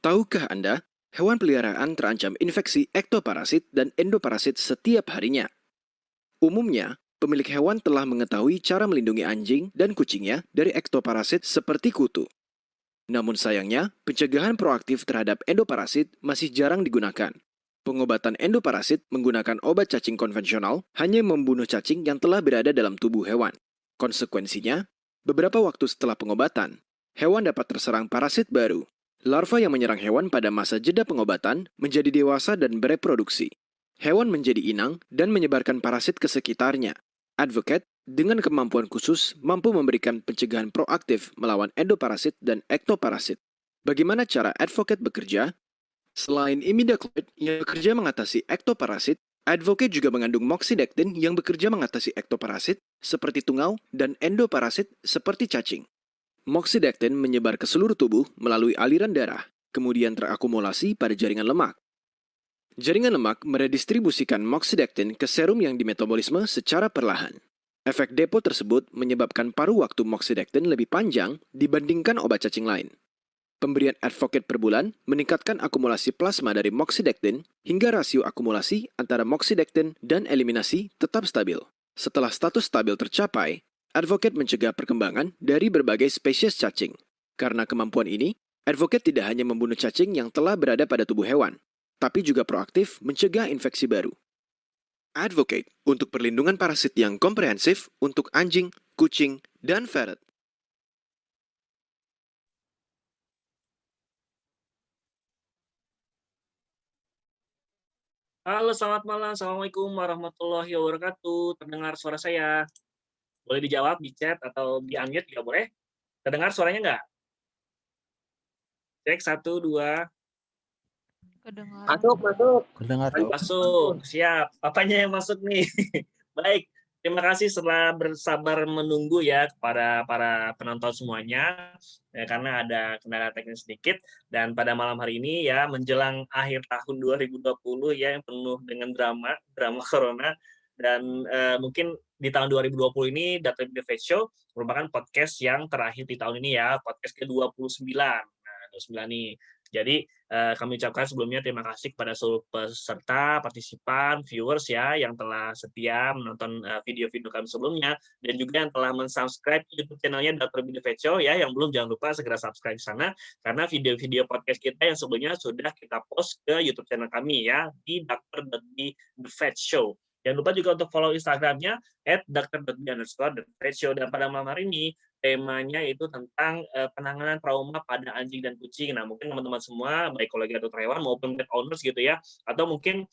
Tahukah Anda, hewan peliharaan terancam infeksi ektoparasit dan endoparasit setiap harinya? Umumnya, pemilik hewan telah mengetahui cara melindungi anjing dan kucingnya dari ektoparasit seperti kutu. Namun sayangnya, pencegahan proaktif terhadap endoparasit masih jarang digunakan. Pengobatan endoparasit menggunakan obat cacing konvensional hanya membunuh cacing yang telah berada dalam tubuh hewan. Konsekuensinya, beberapa waktu setelah pengobatan, hewan dapat terserang parasit baru. Larva yang menyerang hewan pada masa jeda pengobatan menjadi dewasa dan bereproduksi. Hewan menjadi inang dan menyebarkan parasit ke sekitarnya. Advocate dengan kemampuan khusus mampu memberikan pencegahan proaktif melawan endoparasit dan ektoparasit. Bagaimana cara Advocate bekerja? Selain imidacloprid yang bekerja mengatasi ektoparasit, Advocate juga mengandung moxidectin yang bekerja mengatasi ektoparasit seperti tungau dan endoparasit seperti cacing. Moxidectin menyebar ke seluruh tubuh melalui aliran darah, kemudian terakumulasi pada jaringan lemak. Jaringan lemak meredistribusikan moxidectin ke serum yang dimetabolisme secara perlahan. Efek depo tersebut menyebabkan paruh waktu moxidectin lebih panjang dibandingkan obat cacing lain. Pemberian Advocate per bulan meningkatkan akumulasi plasma dari moxidectin hingga rasio akumulasi antara moxidectin dan eliminasi tetap stabil. Setelah status stabil tercapai, Advocate mencegah perkembangan dari berbagai spesies cacing. Karena kemampuan ini, Advocate tidak hanya membunuh cacing yang telah berada pada tubuh hewan, tapi juga proaktif mencegah infeksi baru. Advocate untuk perlindungan parasit yang komprehensif untuk anjing, kucing, dan ferret. Halo, selamat malam. Assalamualaikum warahmatullahi wabarakatuh. Terdengar suara saya? Boleh dijawab di chat atau di-unmute juga boleh. Terdengar suaranya nggak? Cek 1, 2. Kedengaran. Masuk. Kedengar Oh, masuk. Siap. Apanya yang masuk nih? Baik. Terima kasih setelah bersabar menunggu ya kepada para penonton semuanya ya, karena ada kendala teknis sedikit dan pada malam hari ini ya menjelang akhir tahun 2020 ya yang penuh dengan drama corona dan mungkin di tahun 2020 ini Dr. The Face Show merupakan podcast yang terakhir di tahun ini ya, podcast ke-29. Nah, 29 nih. Jadi kami ucapkan sebelumnya terima kasih kepada seluruh peserta, partisipan, viewers ya yang telah setia menonton video-video kami sebelumnya dan juga yang telah mensubscribe YouTube channelnya Dr. Bidi Fecho ya yang belum jangan lupa segera subscribe di sana karena video-video podcast kita yang sebelumnya sudah kita post ke YouTube channel kami ya di Dr. Bidi The Fat Show. Jangan lupa juga untuk follow Instagramnya @dr.bidi_thefat_show dan pada malam hari ini temanya itu tentang penanganan trauma pada anjing dan kucing. Nah, mungkin teman-teman semua, baik kolega dokter hewan maupun pet owners gitu ya, atau mungkin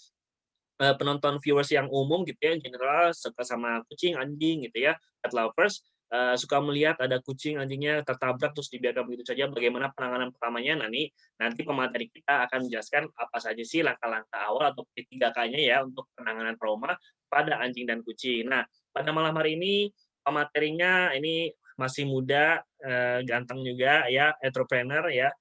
penonton viewers yang umum gitu ya, general suka sama kucing, anjing gitu ya, pet lovers, suka melihat ada kucing, anjingnya tertabrak terus dibiarkan begitu saja, bagaimana penanganan pertamanya. Nah, nanti pemateri kita akan menjelaskan apa saja sih langkah-langkah awal atau P3K-nya ya untuk penanganan trauma pada anjing dan kucing. Nah, pada malam hari ini pematerinya ini masih muda, ganteng juga ya, entrepreneur ya,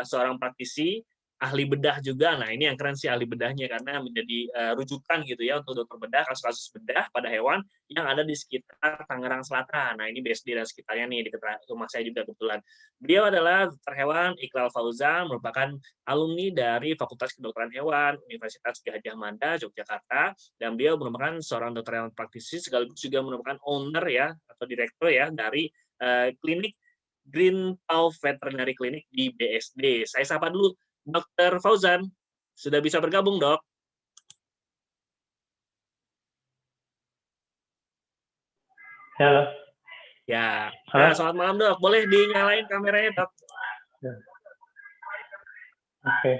seorang praktisi, ahli bedah juga. Nah, ini yang keren sih ahli bedahnya karena menjadi rujukan gitu ya untuk dokter bedah, kasus-kasus bedah pada hewan yang ada di sekitar Tangerang Selatan. Nah, ini BSD dan sekitarnya nih, dekat rumah saya juga kebetulan. Beliau adalah dokter hewan Iqbal Fauzan, merupakan alumni dari Fakultas Kedokteran Hewan Universitas Gadjah Mada, Yogyakarta, dan beliau merupakan seorang dokter hewan praktisi sekaligus juga merupakan owner ya atau direktur ya dari klinik Green Paw Veterinary Clinic di BSD. Saya sapa dulu Dr. Fauzan. Sudah bisa bergabung, Dok? Halo. Ya. Nah, selamat malam, Dok. Boleh dinyalain kameranya, Dok? Ya. Oke.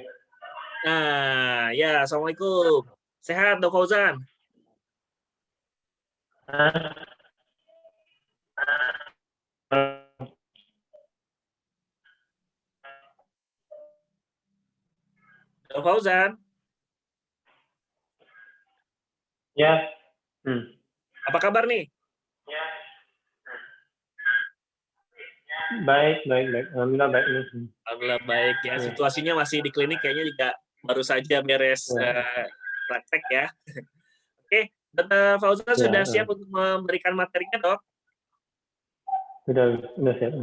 Nah, ya, Assalamualaikum. Sehat, Dok Fauzan? Dok Fauzan? Ya. Apa kabar nih? Baik. Alhamdulillah baik nih. Alhamdulillah baik ya. Situasinya masih di klinik kayaknya juga baru saja beres praktek ya. Oke, Dr. Fauzan sudah siap untuk memberikan materinya, Dok? Sudah siap.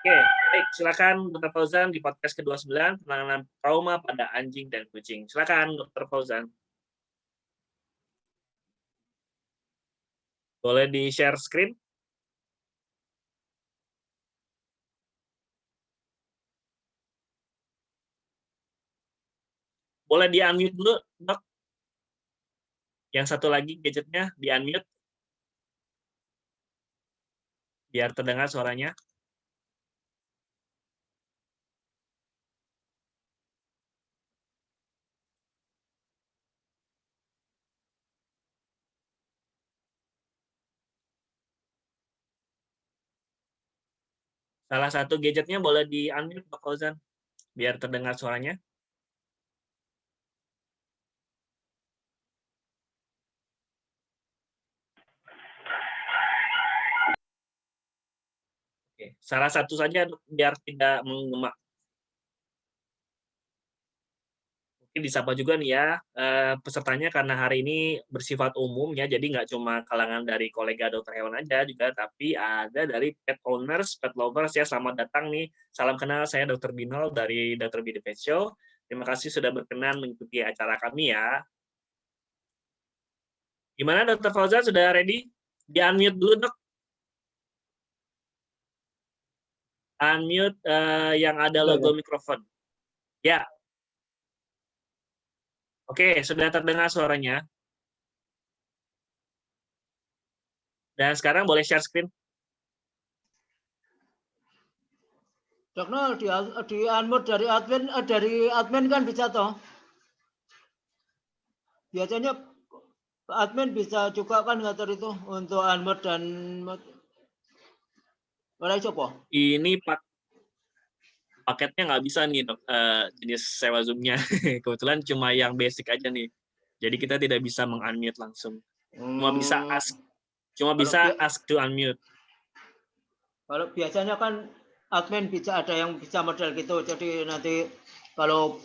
Oke, baik. Silakan Dr. Fauzan di podcast ke-29 penanganan trauma pada anjing dan kucing. Silakan Dr. Fauzan. Boleh di-share screen? Boleh di-unmute dulu, Dok. Yang satu lagi gadgetnya di-unmute biar terdengar suaranya. Salah satu gadgetnya boleh di-unmute, Dok Fauzan, biar terdengar suaranya. Oke, salah satu saja Dok, biar tidak menggema. Mungkin disapa juga nih ya pesertanya karena hari ini bersifat umum ya, jadi nggak cuma kalangan dari kolega dokter hewan aja juga, tapi ada dari pet owners, pet lovers ya. Selamat datang nih. Salam kenal, saya Dr. Binol dari Dr. Bidi Pet Show. Terima kasih sudah berkenan mengikuti acara kami ya. Gimana Dr. Fauzan, sudah ready? Di-unmute dulu, Dok. Unmute yang ada logo mikrofon. Ya. Oke, sudah terdengar suaranya. Dan sekarang boleh share screen. Dok Nol, di unmute dari admin kan bisa toh? Biasanya admin bisa juga kan ngatur itu untuk unmute dan ora iso apa? Ini paketnya nggak bisa nih Dok, jenis sewa Zoom-nya. Kebetulan cuma yang basic aja nih. Jadi kita tidak bisa meng-unmute langsung. Cuma bisa ask to unmute. Kalau biasanya kan admin bisa ada yang bisa model gitu. Jadi nanti kalau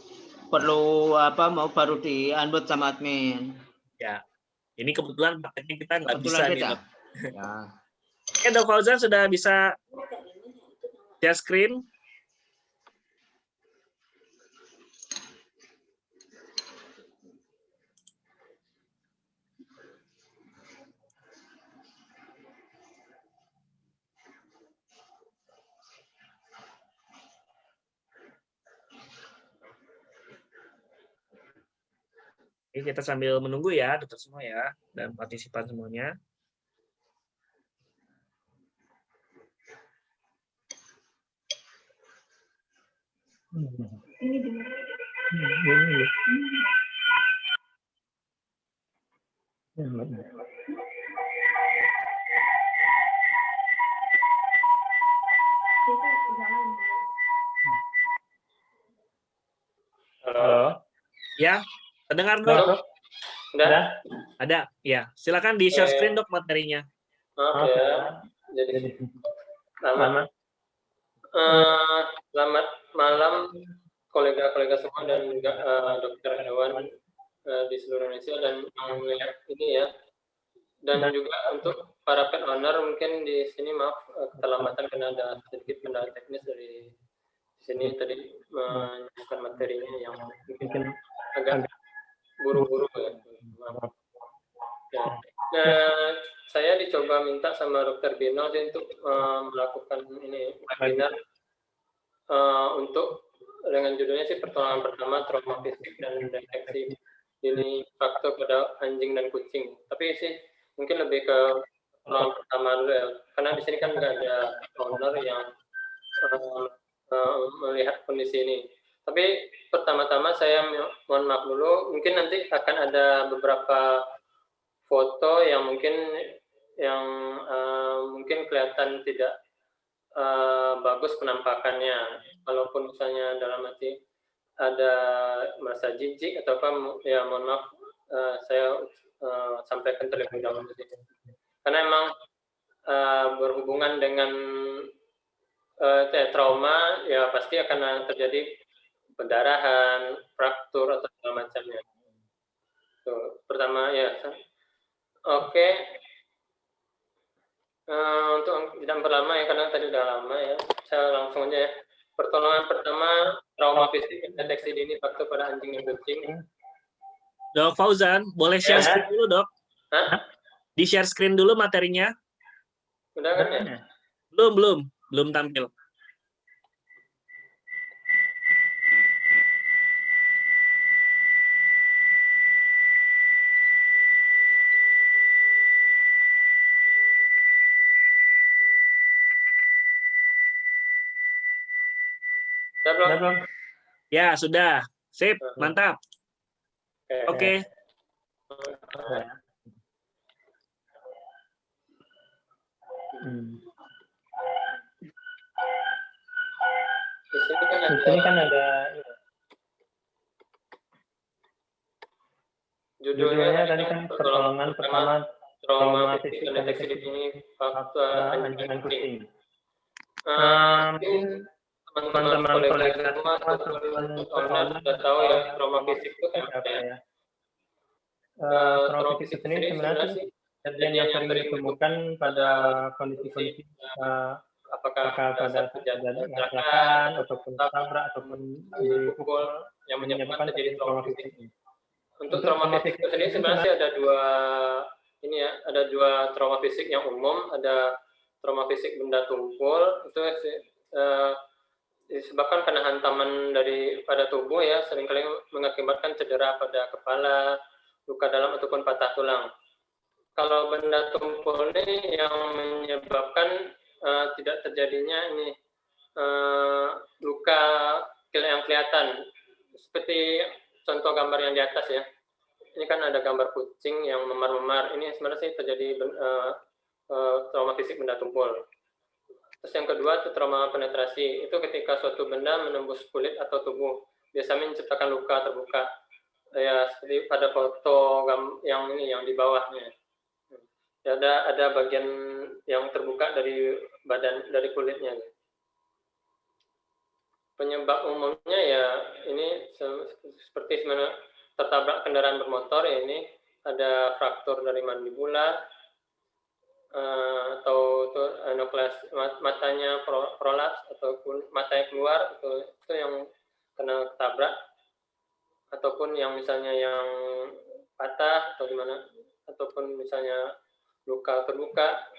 perlu apa mau baru di unmute sama admin. Ya. Ini kebetulan paketnya kita nggak bisa nih, Dok. Ya. Oke, Dok Fauzan sudah bisa share screen. Oke, kita sambil menunggu ya, dokter semua ya, dan partisipan semuanya. Halo. Ya, terdengar Dok? Halo. Udah? Ada, ya. Silakan di share screen Dok materinya. Oke, jadi selamat malam kolega-kolega semua dan juga dokter hewan di seluruh Indonesia dan yang melihat ini ya. Dan juga untuk para pet owner mungkin di sini maaf keterlambatan karena ada sedikit kendala teknis dari sini tadi menyiapkan materinya yang mungkin agak buru-buru ya. Maaf. Ya. Nah, saya dicoba minta sama Dr. Bino untuk melakukan ini webinar untuk dengan judulnya sih pertolongan pertama trauma fisik dan deteksi ini faktor pada anjing dan kucing. Tapi sih mungkin lebih ke pertolongan pertama dulu ya, karena di sini kan nggak ada owner yang melihat kondisi ini. Tapi pertama-tama saya mohon maaf dulu, mungkin nanti akan ada beberapa foto yang mungkin kelihatan tidak bagus penampakannya, walaupun misalnya dalam arti ada merasa jijik atau apa ya mohon maaf saya sampaikan terlebih dahulu karena emang berhubungan dengan trauma ya pasti akan terjadi pendarahan, fraktur atau segala macamnya. Tuh, pertama ya. Oke. Untuk tidak berlama ya karena tadi udah lama ya. saya langsung aja ya. Pertolongan pertama, trauma fisik, deteksi dini faktor pada anjing dan kucing. Dok Fauzan, boleh share screen dulu, Dok? Hah? Di-share screen dulu materinya. Udah kan ya? Belum tampil. Udah belum? Udah belum? Ya, sudah. Sip, mantap. Oke. Di sini kan ada judulnya tadi kan pertolongan pertama trauma fisik dan deteksi dini faktor anjing dan kucing. Mungkin teman-teman kolega semua ataupun owner sudah tahu ya trauma fisik itu apa ya. Trauma fisik sendiri sebenarnya sih kejadian yang sering ditemukan pada kondisi-kondisi apakah pada kecelakaan ataupun tabrak ataupun dipukul yang menyebabkan terjadi trauma fisik. Untuk trauma fisik sendiri sebenarnya sih ada dua trauma fisik yang umum, ada trauma fisik benda tumpul itu disebabkan karena hantaman pada tubuh ya, seringkali mengakibatkan cedera pada kepala, luka dalam ataupun patah tulang. Kalau benda tumpul ini yang menyebabkan tidak terjadinya luka yang kelihatan, seperti contoh gambar yang di atas ya. Ini kan ada gambar kucing yang memar-memar. Ini sebenarnya sih terjadi trauma fisik benda tumpul. Terus yang kedua itu trauma penetrasi. Itu ketika suatu benda menembus kulit atau tubuh, biasanya menciptakan luka terbuka. Ya seperti pada foto yang di bawahnya. Ya, ada bagian yang terbuka dari kulitnya. Penyebab umumnya ya ini seperti sebenarnya tertabrak kendaraan bermotor ya, ini ada fraktur dari mandibula atau nukleus matanya prolaps ataupun matanya keluar, itu yang kena tabrak, ataupun yang misalnya yang patah atau gimana, ataupun misalnya luka terbuka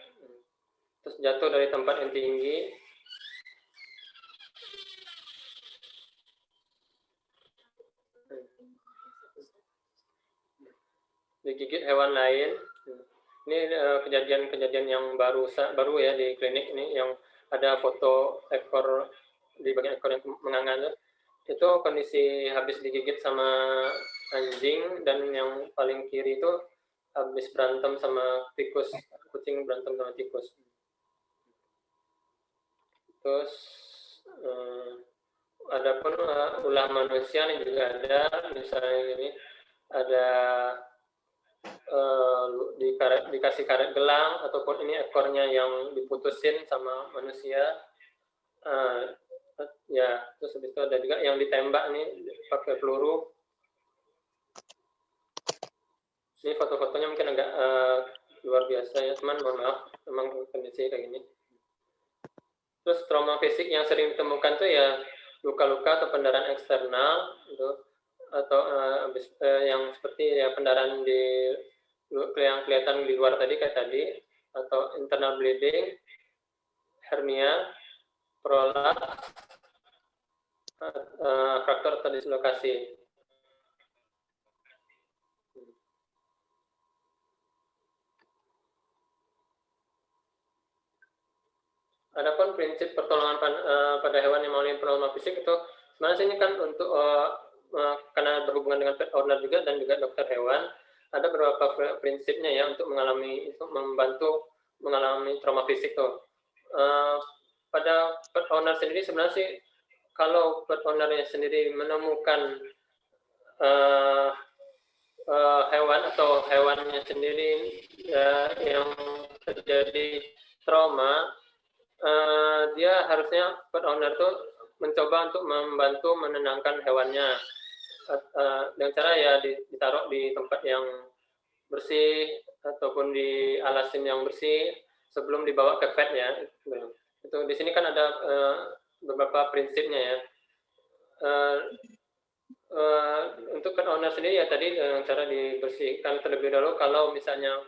terus jatuh dari tempat yang tinggi. Digigit hewan lain. Ini kejadian-kejadian yang baru ya di klinik ini, yang ada foto ekor di bagian ekor yang menganga itu kondisi habis digigit sama anjing, dan yang paling kiri itu habis berantem sama tikus, kucing berantem sama tikus. Terus ada pun ulah manusia nih juga ada, misalnya ini ada dikasih karet gelang, ataupun ini ekornya yang diputusin sama manusia. Ya, terus habis itu ada juga yang ditembak nih pakai peluru. Ini foto-fotonya mungkin agak luar biasa ya teman, mohon maaf, memang kondisi kayak gini. Terus trauma fisik yang sering ditemukan tuh ya luka-luka atau pendarahan eksternal gitu, atau yang seperti ya pendarahan yang kelihatan di luar tadi kayak tadi, atau internal bleeding, hernia, prolaps, fraktur atau dislokasi. Adapun prinsip pertolongan pada hewan yang mengalami trauma fisik itu sebenarnya ini kan untuk karena berhubungan dengan pet owner juga dan juga dokter hewan, ada beberapa prinsipnya ya untuk membantu mengalami trauma fisik tuh. Pada pet owner sendiri sebenarnya sih, kalau pet ownernya sendiri menemukan hewan atau hewannya sendiri yang terjadi trauma, dia harusnya pet owner tuh mencoba untuk membantu menenangkan hewannya dengan cara ya ditaruh di tempat yang bersih ataupun di alasin yang bersih sebelum dibawa ke vet ya. Itu di sini kan ada beberapa prinsipnya ya. Eh, untuk pet owner sendiri ya tadi dengan cara dibersihkan terlebih dahulu kalau misalnya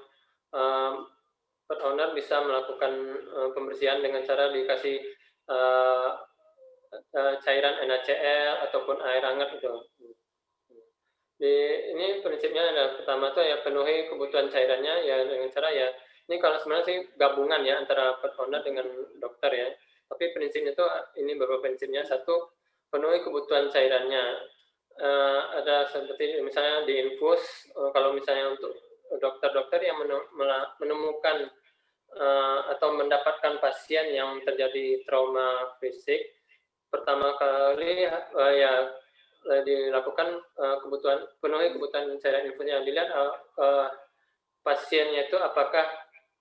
pet owner bisa melakukan pembersihan dengan cara dikasih cairan NaCl ataupun air hangat itu. Ini prinsipnya adalah pertama tuh ya penuhi kebutuhan cairannya ya dengan cara ya ini kalau sebenarnya sih gabungan ya antara pet owner dengan dokter ya. Tapi prinsipnya tuh ini beberapa prinsipnya. Satu, penuhi kebutuhan cairannya. Ada seperti misalnya diinfus kalau misalnya untuk dokter-dokter yang menemukan atau mendapatkan pasien yang terjadi trauma fisik, pertama kali ya dilakukan penuhi kebutuhan cairan infusnya. Dilihat pasiennya itu apakah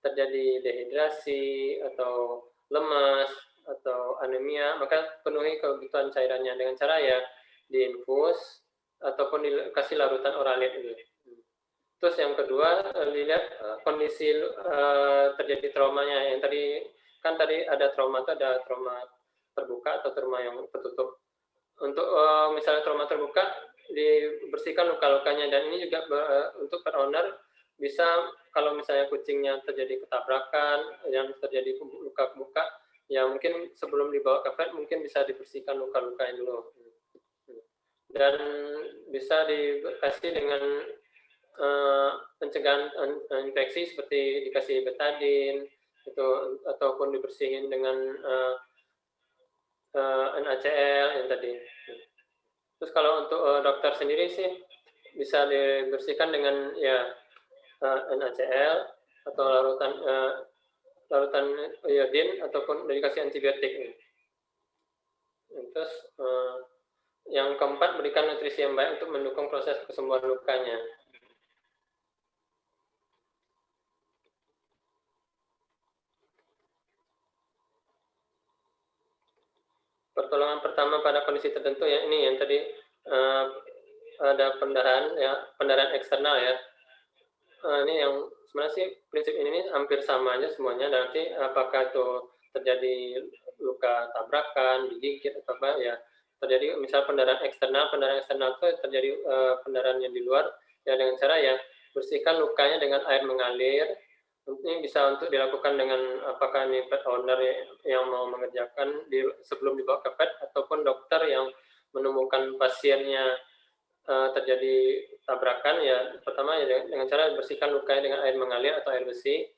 terjadi dehidrasi atau lemas atau anemia, maka penuhi kebutuhan cairannya dengan cara ya diinfus ataupun dikasih larutan oralit ini. Terus yang kedua dilihat kondisi terjadi traumanya. Yang tadi ada trauma itu ada trauma terbuka atau trauma yang tertutup. Untuk misalnya trauma terbuka dibersihkan luka-lukanya, dan ini juga untuk pet owner bisa kalau misalnya kucingnya terjadi ketabrakan yang terjadi luka muka ya mungkin sebelum dibawa ke vet mungkin bisa dibersihkan luka-lukanya dulu, dan bisa dikasih dengan pencegahan infeksi seperti dikasih betadine itu ataupun dibersihin dengan NaCl yang tadi. Terus kalau untuk dokter sendiri sih bisa dibersihkan dengan ya NaCl atau larutan iodin ataupun dikasih antibiotik. Terus yang keempat, berikan nutrisi yang baik untuk mendukung proses kesembuhan lukanya. Pertolongan pertama pada kondisi tertentu ya ini yang tadi ada pendarahan eksternal ya. Ini yang sebenarnya sih prinsip ini hampir sama aja semuanya. Nanti apakah itu terjadi luka tabrakan, digigit atau apa ya terjadi misal pendarahan eksternal itu terjadi pendarahan yang di luar ya dengan cara ya bersihkan lukanya dengan air mengalir. Ini bisa untuk dilakukan dengan apakah ini pet owner yang mau mengerjakan sebelum dibawa ke vet ataupun dokter yang menemukan pasiennya terjadi tabrakan ya pertama ya dengan cara bersihkan lukanya dengan air mengalir atau air bersih,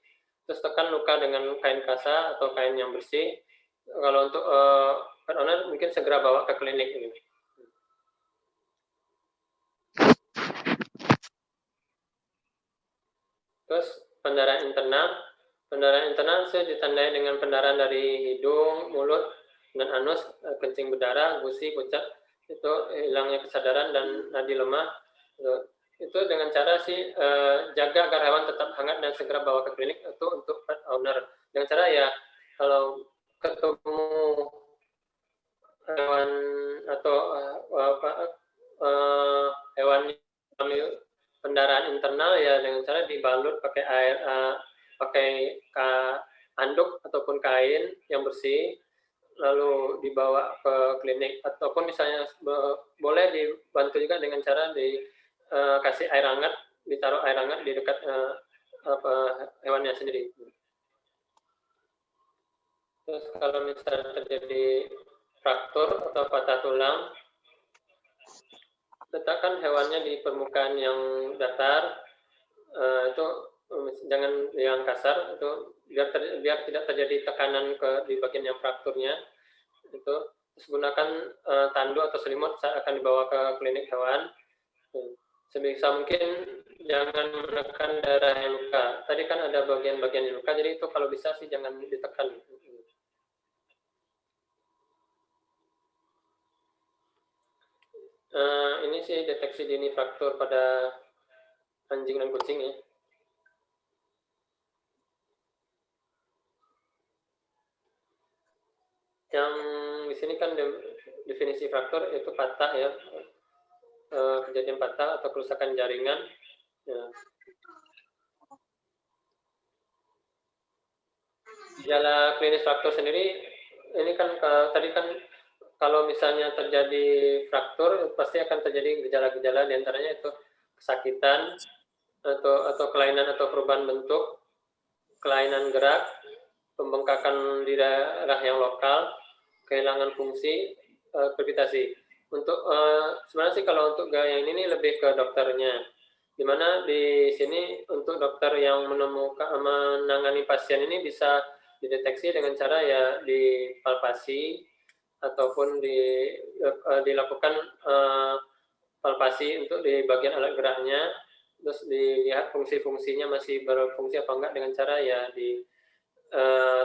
terus tekan luka dengan kain kasa atau kain yang bersih. Kalau untuk pet owner mungkin segera bawa ke klinik ini. Terus pendarahan internal saya ditandai dengan pendarahan dari hidung, mulut, dan anus, kencing berdarah, gusi, pucat, itu hilangnya kesadaran dan nadi lemah. Itu dengan cara sih jaga agar hewan tetap hangat dan segera bawa ke klinik itu untuk pet owner. Dengan cara ya kalau ketemu hewan atau hewan pendarahan internal ya dengan cara dibalut pakai air, pakai handuk ataupun kain yang bersih, lalu dibawa ke klinik ataupun misalnya boleh dibantu juga dengan cara dikasih air hangat, ditaruh air hangat di dekat hewannya sendiri. Terus kalau misalnya terjadi fraktur atau patah tulang, letakkan hewannya di permukaan yang datar, itu jangan yang kasar, itu biar tidak terjadi tekanan di bagian yang frakturnya. Itu terus gunakan tandu atau selimut saat akan dibawa ke klinik hewan. Sebisa mungkin jangan menekan daerah yang luka. Tadi kan ada bagian-bagian yang luka, jadi itu kalau bisa sih jangan ditekan. Ini sih deteksi dini fraktur pada anjing dan kucing ya. Yang di sini kan definisi fraktur itu patah ya, kejadian patah atau kerusakan jaringan. Ya. Gejala klinis fraktur sendiri, ini kan tadi kan kalau misalnya terjadi fraktur pasti akan terjadi gejala-gejala, diantaranya itu kesakitan atau kelainan atau perubahan bentuk, kelainan gerak, pembengkakan di daerah yang lokal, kehilangan fungsi, krepitasi. Untuk sebenarnya sih kalau untuk gaya ini lebih ke dokternya, dimana di sini untuk dokter yang menangani pasien ini bisa dideteksi dengan cara ya dipalpasi ataupun dilakukan palpasi untuk di bagian alat geraknya, terus dilihat fungsi-fungsinya masih berfungsi apa enggak dengan cara ya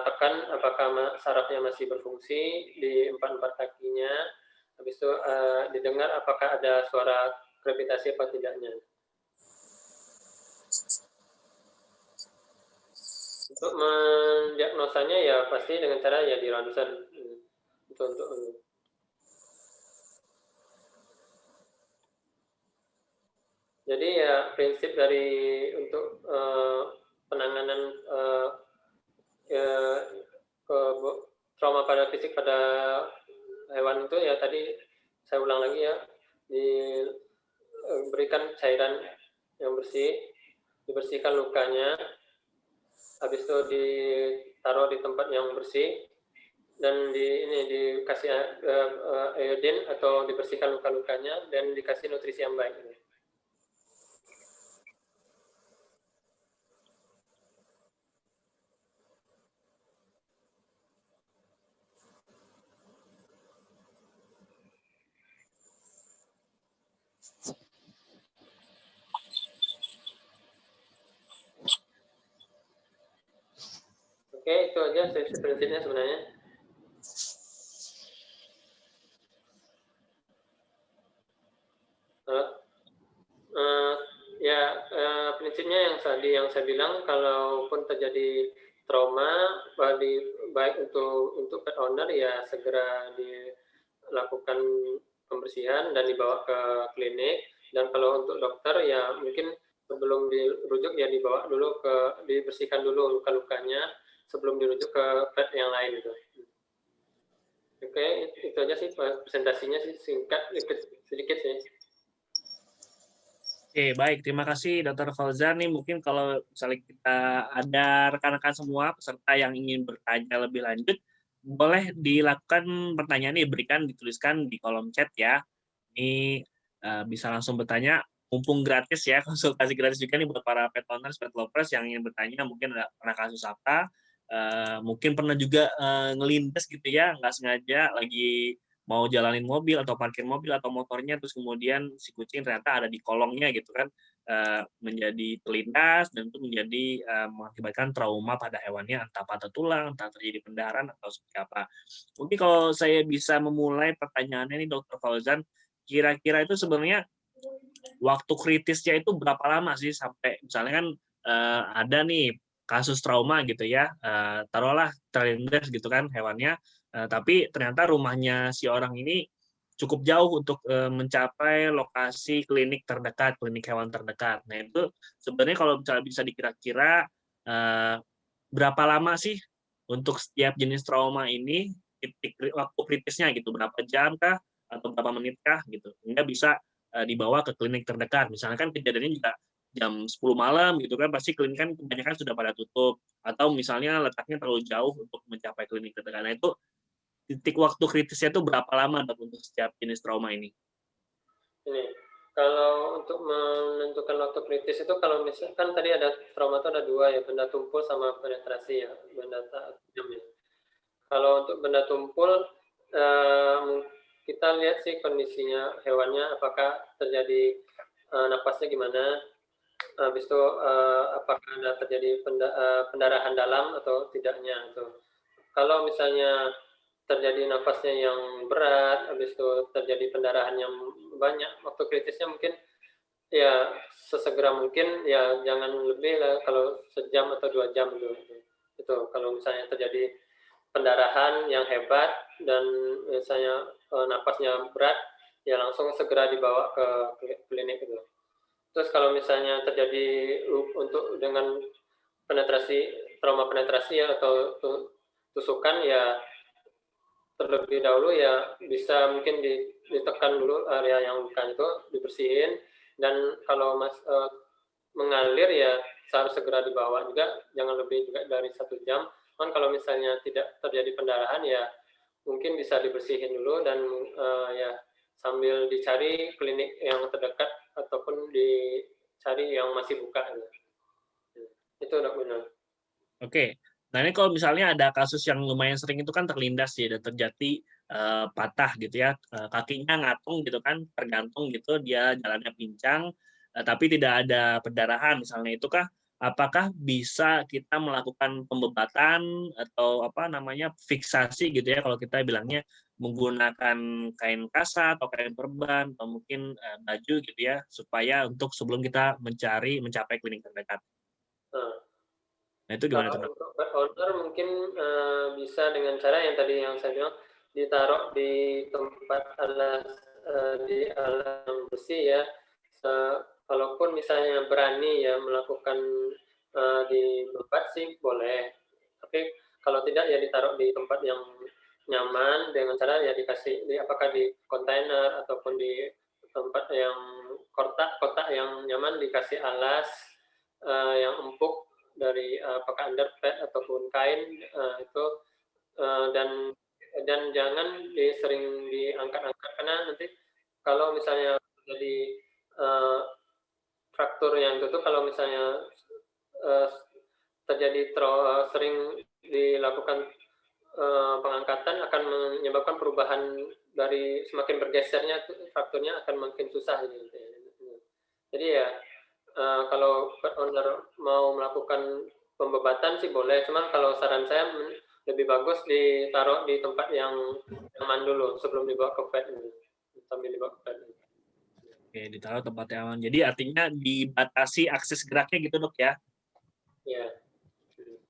tekan apakah sarafnya masih berfungsi di empat kakinya, habis itu didengar apakah ada suara krepitasi apa tidaknya. Untuk mendiagnosanya ya pasti dengan cara ya di ronsen. Untuk jadi ya prinsip dari untuk penanganan trauma pada fisik pada hewan itu ya tadi saya ulang lagi ya, diberikan cairan yang bersih, dibersihkan lukanya, habis itu ditaruh di tempat yang bersih, dan dikasih iodin atau dibersihkan luka-lukanya dan dikasih nutrisi yang baik. Oke, itu aja prinsipnya sebenarnya. Prinsipnya yang saya bilang, kalaupun terjadi trauma, baik untuk pet owner ya segera dilakukan pembersihan dan dibawa ke klinik. Dan kalau untuk dokter ya mungkin sebelum dirujuk ya dibersihkan dulu luka-lukanya sebelum dirujuk ke pet yang lain gitu. Oke, itu aja sih presentasinya sih, singkat sedikit sih. Oke, baik. Terima kasih Dr. Fauzan. Nih mungkin kalau misalnya kita ada rekan-rekan semua peserta yang ingin bertanya lebih lanjut, boleh dilakukan pertanyaannya dituliskan di kolom chat ya. Ini bisa langsung bertanya, mumpung gratis ya, konsultasi gratis juga nih buat para pet owners, pet lovers yang ingin bertanya mungkin pernah kasus apa, mungkin pernah juga ngelindes gitu ya, nggak sengaja lagi mau jalanin mobil atau parkir mobil atau motornya, terus kemudian si kucing ternyata ada di kolongnya gitu kan, menjadi terlindas dan itu menjadi mengakibatkan trauma pada hewannya, entah patah tulang, entah terjadi pendarahan atau seperti apa. Mungkin kalau saya bisa memulai pertanyaannya nih Dr. Fauzan, kira-kira itu sebenarnya waktu kritisnya itu berapa lama sih sampai misalnya kan ada nih kasus trauma gitu ya, taruhlah terlindas gitu kan hewannya, tapi ternyata rumahnya si orang ini cukup jauh untuk mencapai lokasi klinik terdekat, klinik hewan terdekat. Nah itu sebenarnya kalau bisa dikira-kira berapa lama sih untuk setiap jenis trauma ini, titik waktu kritisnya gitu, berapa jam kah atau berapa menit kah gitu, hingga bisa dibawa ke klinik terdekat. Misalnya kan kejadiannya juga jam 10 malam gitu kan, pasti klinik kan kebanyakan sudah pada tutup, atau misalnya letaknya terlalu jauh untuk mencapai klinik terdekat. Nah itu titik waktu kritisnya itu berapa lama Dok, untuk setiap jenis trauma ini? Ini kalau untuk menentukan waktu kritis itu, kalau misalkan tadi ada trauma itu ada dua ya, benda tumpul sama penetrasi ya, benda tajam ya. Kalau untuk benda tumpul, kita lihat sih kondisinya hewannya, apakah terjadi napasnya gimana, habis itu apakah ada terjadi pendarahan dalam atau tidaknya itu. Kalau misalnya terjadi napasnya yang berat, habis itu terjadi pendarahan yang banyak, waktu kritisnya mungkin ya sesegera mungkin ya, jangan lebih lah, kalau sejam atau 2 jam itu kalau misalnya terjadi pendarahan yang hebat dan misalnya napasnya berat, ya langsung segera dibawa ke klinik gitu. Terus kalau misalnya terjadi untuk dengan penetrasi trauma penetrasi ya, atau tusukan ya, terlebih dahulu ya bisa mungkin ditekan dulu area yang luka itu, dibersihin, dan kalau mengalir ya harus segera dibawa juga, jangan lebih juga dari 1 jam. Kan kalau misalnya tidak terjadi pendarahan ya mungkin bisa dibersihin dulu, dan ya sambil dicari klinik yang terdekat ataupun dicari yang masih buka. Itu Dok Winal. Oke. Nah, ini kalau misalnya ada kasus yang lumayan sering itu kan terlindas ya, dan terjadi patah gitu ya, kakinya ngatung gitu kan, tergantung gitu, dia jalannya pincang, tapi tidak ada pendarahan misalnya, itukah apakah bisa kita melakukan pembebatan atau apa namanya, fiksasi gitu ya, kalau kita bilangnya menggunakan kain kasa atau kain perban atau mungkin baju gitu ya, supaya untuk sebelum kita mencapai klinik terdekat. Nah, Nah, itu gimana kalau tuh? untuk pet owner mungkin bisa dengan cara yang tadi yang saya bilang, ditaruh di tempat alas di alas yang bersih ya. Kalaupun misalnya berani ya melakukan di tempat sih boleh. Tapi kalau tidak ya ditaruh di tempat yang nyaman, dengan cara ya dikasih apakah di kontainer ataupun di tempat yang kotak yang nyaman, dikasih alas yang empuk dari apakah underpad ataupun kain itu, dan jangan sering diangkat-angkat, karena nanti kalau misalnya terjadi fraktur yang itu tuh, kalau misalnya terjadi sering dilakukan pengangkatan, akan menyebabkan perubahan dari semakin bergesernya frakturnya akan makin susah gitu. Jadi ya kalau pet owner mau melakukan pembebatan sih boleh, cuman kalau saran saya lebih bagus ditaruh di tempat yang aman dulu sebelum dibawa ke vet, sambil dibawa ke vet. Oke, ditaruh tempat yang aman. Jadi artinya dibatasi akses geraknya gitu Dok ya? Ya.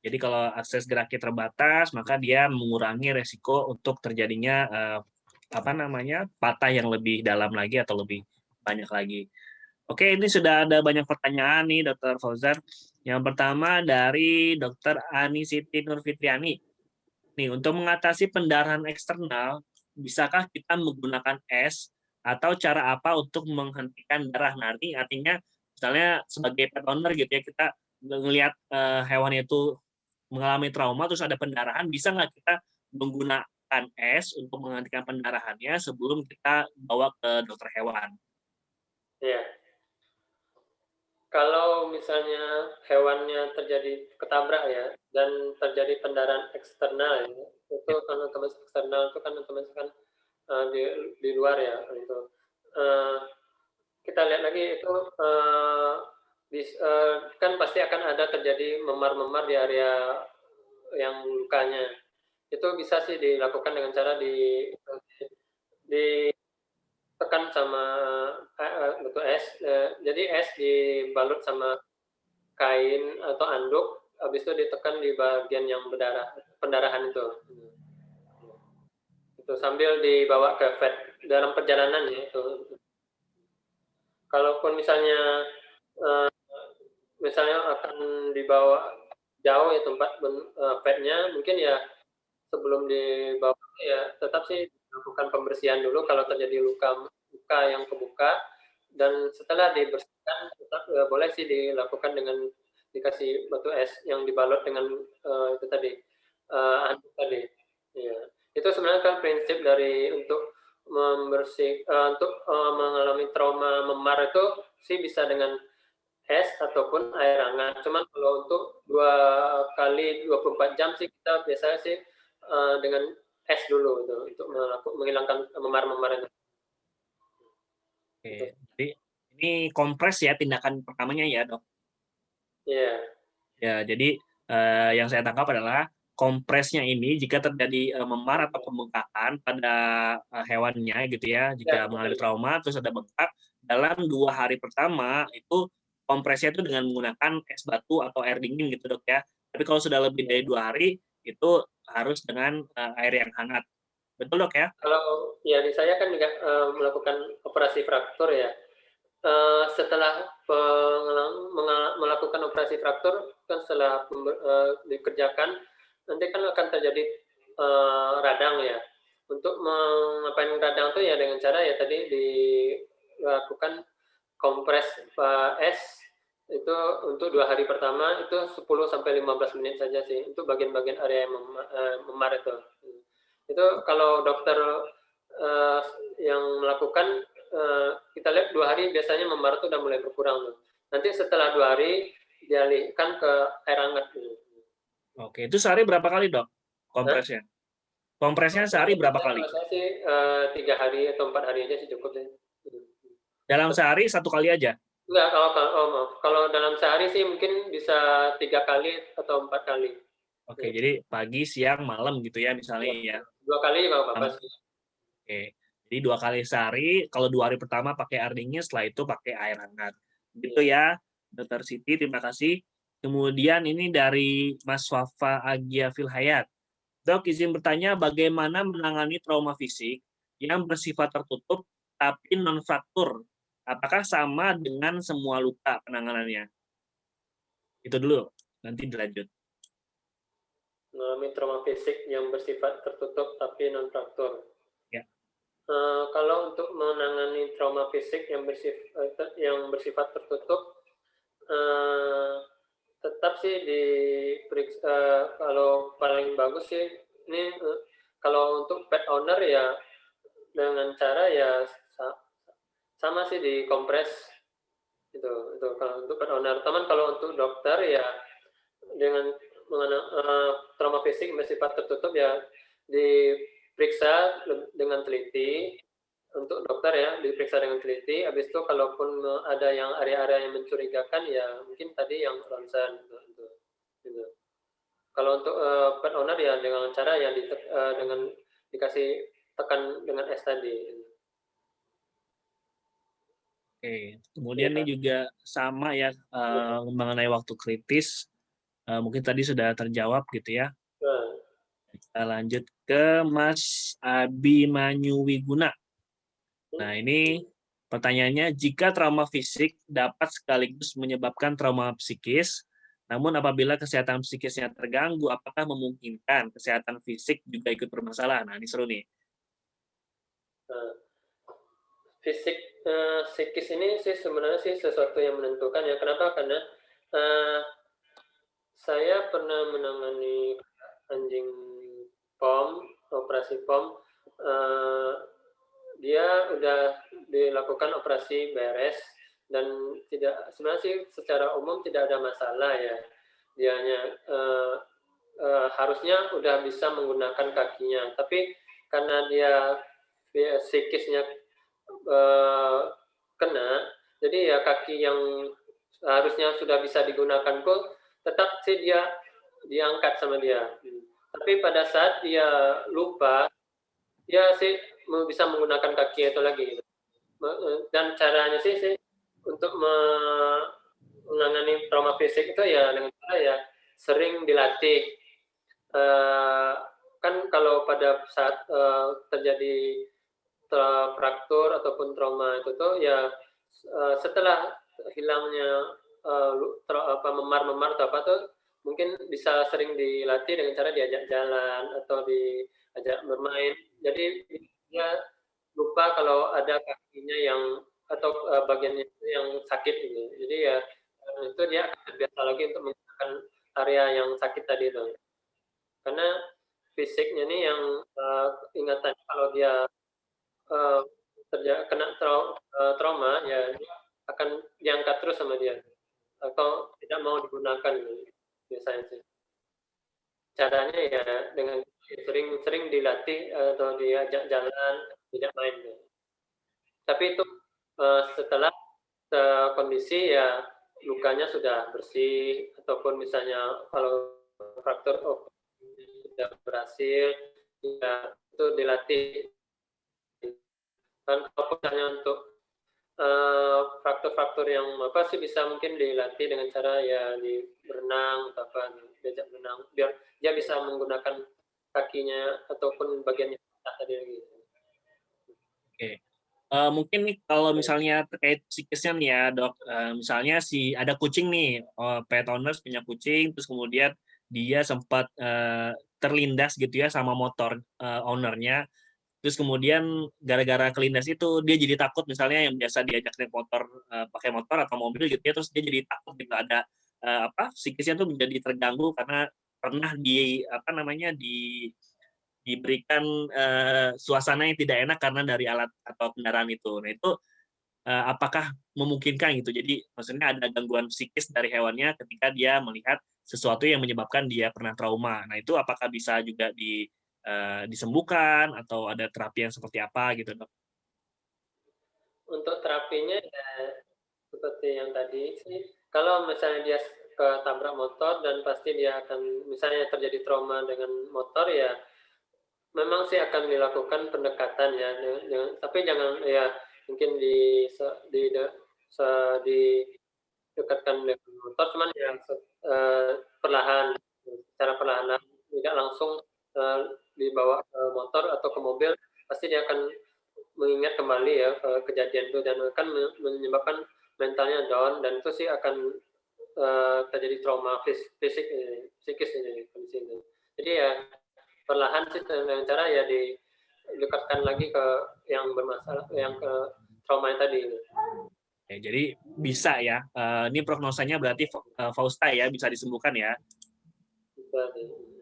Jadi kalau akses geraknya terbatas, maka dia mengurangi resiko untuk terjadinya patah yang lebih dalam lagi atau lebih banyak lagi. Oke, ini sudah ada banyak pertanyaan nih Dr. Fauzan. Yang pertama dari Dr. Ani Siti Nurfitriani. Nih, untuk mengatasi pendarahan eksternal, bisakah kita menggunakan es atau cara apa untuk menghentikan darah? Nanti artinya misalnya sebagai pet owner gitu ya, kita melihat hewan itu mengalami trauma terus ada pendarahan, bisa nggak kita menggunakan es untuk menghentikan pendarahannya sebelum kita bawa ke dokter hewan? Ya. Kalau misalnya hewannya terjadi ketabrak ya, dan terjadi pendarahan eksternal ya, itu kan otomatis eksternal itu kan otomatis kan di luar ya itu. Kita lihat lagi itu kan pasti akan ada terjadi memar-memar di area yang lukanya. Itu bisa sih dilakukan dengan cara ditekan sama betul es. Jadi es dibalut sama kain atau anduk, habis itu ditekan di bagian yang berdarah, pendarahan itu. Itu sambil dibawa ke vet dalam perjalanan ya itu. Kalaupun misalnya akan dibawa jauh ya tempat vetnya, mungkin ya sebelum dibawa ya tetap sih lakukan pembersihan dulu kalau terjadi luka yang kebuka, dan setelah dibersihkan tetap boleh sih dilakukan dengan dikasih batu es yang dibalut dengan itu tadi anduk tadi. Ya. Itu sebenarnya kan prinsip dari untuk untuk mengalami trauma memar itu sih bisa dengan es ataupun air hangat. Cuman kalau untuk 2 kali 24 jam sih kita biasanya sih dengan es dulu itu untuk menghilangkan memar-memar itu. Oke, jadi ini kompres ya tindakan pertamanya ya Dok? Iya. Ya, jadi yang saya tangkap adalah kompresnya ini jika terjadi memar atau pembengkakan pada hewannya gitu ya, jika mengalami trauma terus ada bengkak, dalam 2 hari pertama itu kompresnya itu dengan menggunakan es batu atau air dingin gitu Dok ya. Tapi kalau sudah lebih dari 2 hari itu harus dengan air yang hangat. Betul Dok ya? Kalau ya di saya kan juga melakukan operasi fraktur ya. Setelah melakukan operasi fraktur kan setelah dikerjakan nanti kan akan terjadi radang ya. Untuk mengapain radang itu ya dengan cara ya tadi dilakukan kompres es itu untuk 2 hari pertama itu 10 sampai 15 menit saja sih. Itu bagian-bagian area yang memar itu. Itu kalau dokter yang melakukan kita lihat 2 hari biasanya memar itu udah mulai berkurang tuh. Nanti setelah 2 hari dialihkan ke air hangat dulu. Oke, itu sehari berapa kali, Dok? Kompresnya? Kompresnya sehari berapa kali? Kalau saya sih 3 hari atau 4 hari aja sih cukup sih. Dalam sehari 1 kali aja? Enggak, kalau dalam sehari sih mungkin bisa 3 kali atau 4 kali. Oke, jadi pagi, siang, malam gitu ya misalnya ya. 2 kali juga apa-apa sih. Oke, jadi 2 kali sehari, kalau 2 hari pertama pakai air dingin, setelah itu pakai air hangat. Gitu ya, Dr. Siti, terima kasih. Kemudian ini dari Mas Wafa Agia Filhayat. Dok, izin bertanya bagaimana menangani trauma fisik yang bersifat tertutup tapi non-fraktur? Apakah sama dengan semua luka penanganannya? Itu dulu, nanti dilanjut. Mengalami trauma fisik yang bersifat tertutup tapi non-fraktur. Ya. Kalau untuk menangani trauma fisik yang bersifat tertutup, tetap sih diperiksa. Kalau paling bagus sih ini kalau untuk pet owner ya dengan cara ya sama sih dikompres itu kalau untuk pet owner. Teman kalau untuk dokter ya dengan trauma fisik bersifat tertutup ya diperiksa dengan teliti. Untuk dokter ya diperiksa dengan teliti. Habis itu kalaupun ada yang area-area yang mencurigakan ya mungkin tadi yang ronsen gitu. Kalau untuk pet owner ya dengan cara yang dengan dikasih tekan dengan es tadi. Oke, kemudian ini juga sama ya mengenai waktu kritis. Mungkin tadi sudah terjawab gitu ya. Kita lanjut ke Mas Abimanyu Wiguna. Nah, ini pertanyaannya, jika trauma fisik dapat sekaligus menyebabkan trauma psikis, namun apabila kesehatan psikisnya terganggu, apakah memungkinkan kesehatan fisik juga ikut bermasalah? Nah, ini seru nih. Psikis ini sih sebenarnya sih sesuatu yang menentukan ya. Kenapa? Karena saya pernah menangani anjing POM, operasi POM. Dia udah dilakukan operasi beres dan sebenarnya sih secara umum tidak ada masalah ya. Dianya harusnya udah bisa menggunakan kakinya, tapi karena dia psikisnya kena, jadi ya kaki yang harusnya sudah bisa digunakan kok tetap sih dia diangkat sama dia. Tapi pada saat dia lupa, dia sih bisa menggunakan kaki itu lagi. Dan caranya sih untuk menangani trauma fisik itu ya dengan cara ya sering dilatih. Kan kalau pada saat terjadi fraktur ataupun trauma itu tuh ya setelah hilangnya memar-memar atau apa tuh mungkin bisa sering dilatih dengan cara diajak jalan atau diajak bermain. Jadi dia lupa kalau ada kakinya yang atau bagiannya yang sakit gitu. Jadi ya itu dia akan terbiasa lagi untuk menggunakan area yang sakit tadi itu. Karena fisiknya nih yang ingatan kalau dia kena trauma ya dia akan diangkat terus sama dia atau tidak mau digunakan biasanya sih. Caranya ya dengan sering dilatih atau diajak jalan, tidak main. Tapi itu setelah kondisi ya lukanya sudah bersih ataupun misalnya kalau fraktur sudah berhasil ya itu dilatih. Dan kalau misalnya untuk faktor-faktor yang apa sih bisa mungkin dilatih dengan cara ya di berenang atau apa diajak berenang biar dia bisa menggunakan kakinya ataupun bagian yang tadi lagi. Oke. Mungkin nih kalau misalnya terkait psikisnya nih ya dok, misalnya ada kucing nih, pet owners punya kucing, terus kemudian dia sempat terlindas gitu ya sama motor ownernya, terus kemudian gara-gara kelindas itu dia jadi takut misalnya yang biasa diajak naik motor, pakai motor atau mobil gitu ya, terus dia jadi takut gitu ada psikisnya tuh menjadi terganggu karena pernah diberikan suasana yang tidak enak karena dari alat atau kendaraan itu. Nah itu apakah memungkinkan gitu? Jadi maksudnya ada gangguan psikis dari hewannya ketika dia melihat sesuatu yang menyebabkan dia pernah trauma. Nah itu apakah bisa juga disembuhkan atau ada terapi yang seperti apa gitu dok? Untuk terapinya ya seperti yang tadi sih, kalau misalnya dia ketabrak motor dan pasti dia akan misalnya terjadi trauma dengan motor ya memang sih akan dilakukan pendekatan ya, tapi jangan ya mungkin didekatkan dengan motor, cuman yang perlahan, secara perlahan, tidak langsung dibawa ke motor atau ke mobil, pasti dia akan mengingat kembali ya kejadian itu dan akan menyebabkan mentalnya down dan itu sih akan terjadi trauma fisik, psikis ini kondisi ini. Jadi ya perlahan sih dengan cara ya didekatkan lagi ke yang bermasalah, yang ke trauma yang tadi. Ya, jadi bisa ya. Ini prognosanya berarti Fausta ya bisa disembuhkan ya. Bisa.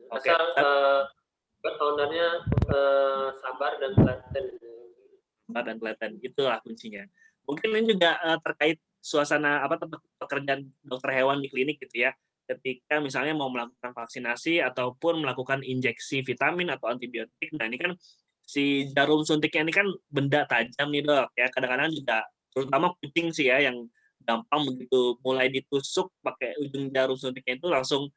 Oke. Asal ownernya sabar dan telaten. Sabar dan telaten, itulah kuncinya. Mungkin ini juga terkait suasana pekerjaan dokter hewan di klinik gitu ya. Ketika misalnya mau melakukan vaksinasi ataupun melakukan injeksi vitamin atau antibiotik. Nah, ini kan si jarum suntiknya ini kan benda tajam nih dok ya. Kadang-kadang juga terutama kucing sih ya yang gampang begitu mulai ditusuk pakai ujung jarum suntiknya itu langsung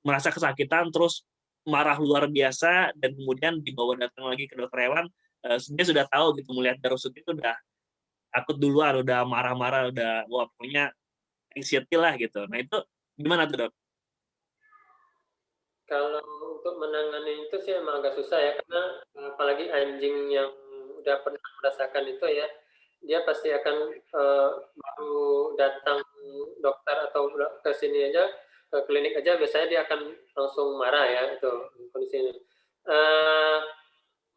merasa kesakitan terus marah luar biasa dan kemudian dibawa datang lagi ke dokter hewan, dia sudah tahu gitu melihat jarum suntik itu udah takut duluan, udah marah-marah, udah wah pokoknya anxiety lah gitu. Nah itu gimana tuh dok? Kalau untuk menangani itu sih emang agak susah ya, karena apalagi anjing yang udah pernah merasakan itu ya, dia pasti akan baru datang dokter atau ke sini aja, ke klinik aja biasanya dia akan langsung marah ya itu kondisinya.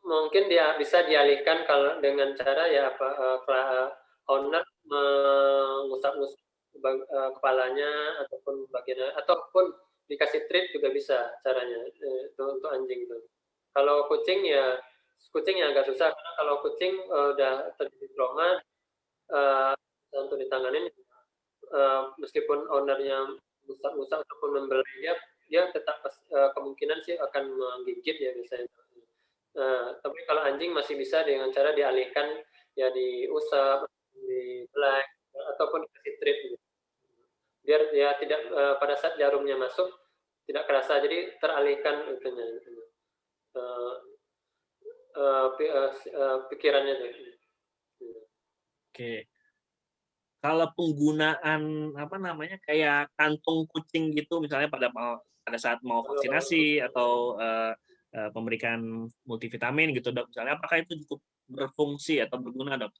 Mungkin dia bisa dialihkan kalau dengan cara ya owner mengusap-ngusap kepalanya ataupun bagian ataupun dikasih treat juga bisa caranya untuk anjing itu. Kalau kucing ya kucing yang agak susah karena kalau kucing udah terjadi trauma untuk ditanganin meskipun ownernya musak-musak ataupun membelai dia tetap kemungkinan sih akan menggigit ya biasanya. Tapi kalau anjing masih bisa dengan cara dialihkan ya diusap, dibelai ataupun dikasih treat gitu. Biar ya tidak pada saat jarumnya masuk tidak kerasa jadi teralihkan itunya pikirannya tuh. Oke. Kalau penggunaan kayak kantung kucing gitu misalnya pada saat mau vaksinasi atau pemberikan multivitamin gitu dok, misalnya apakah itu cukup berfungsi atau berguna dok?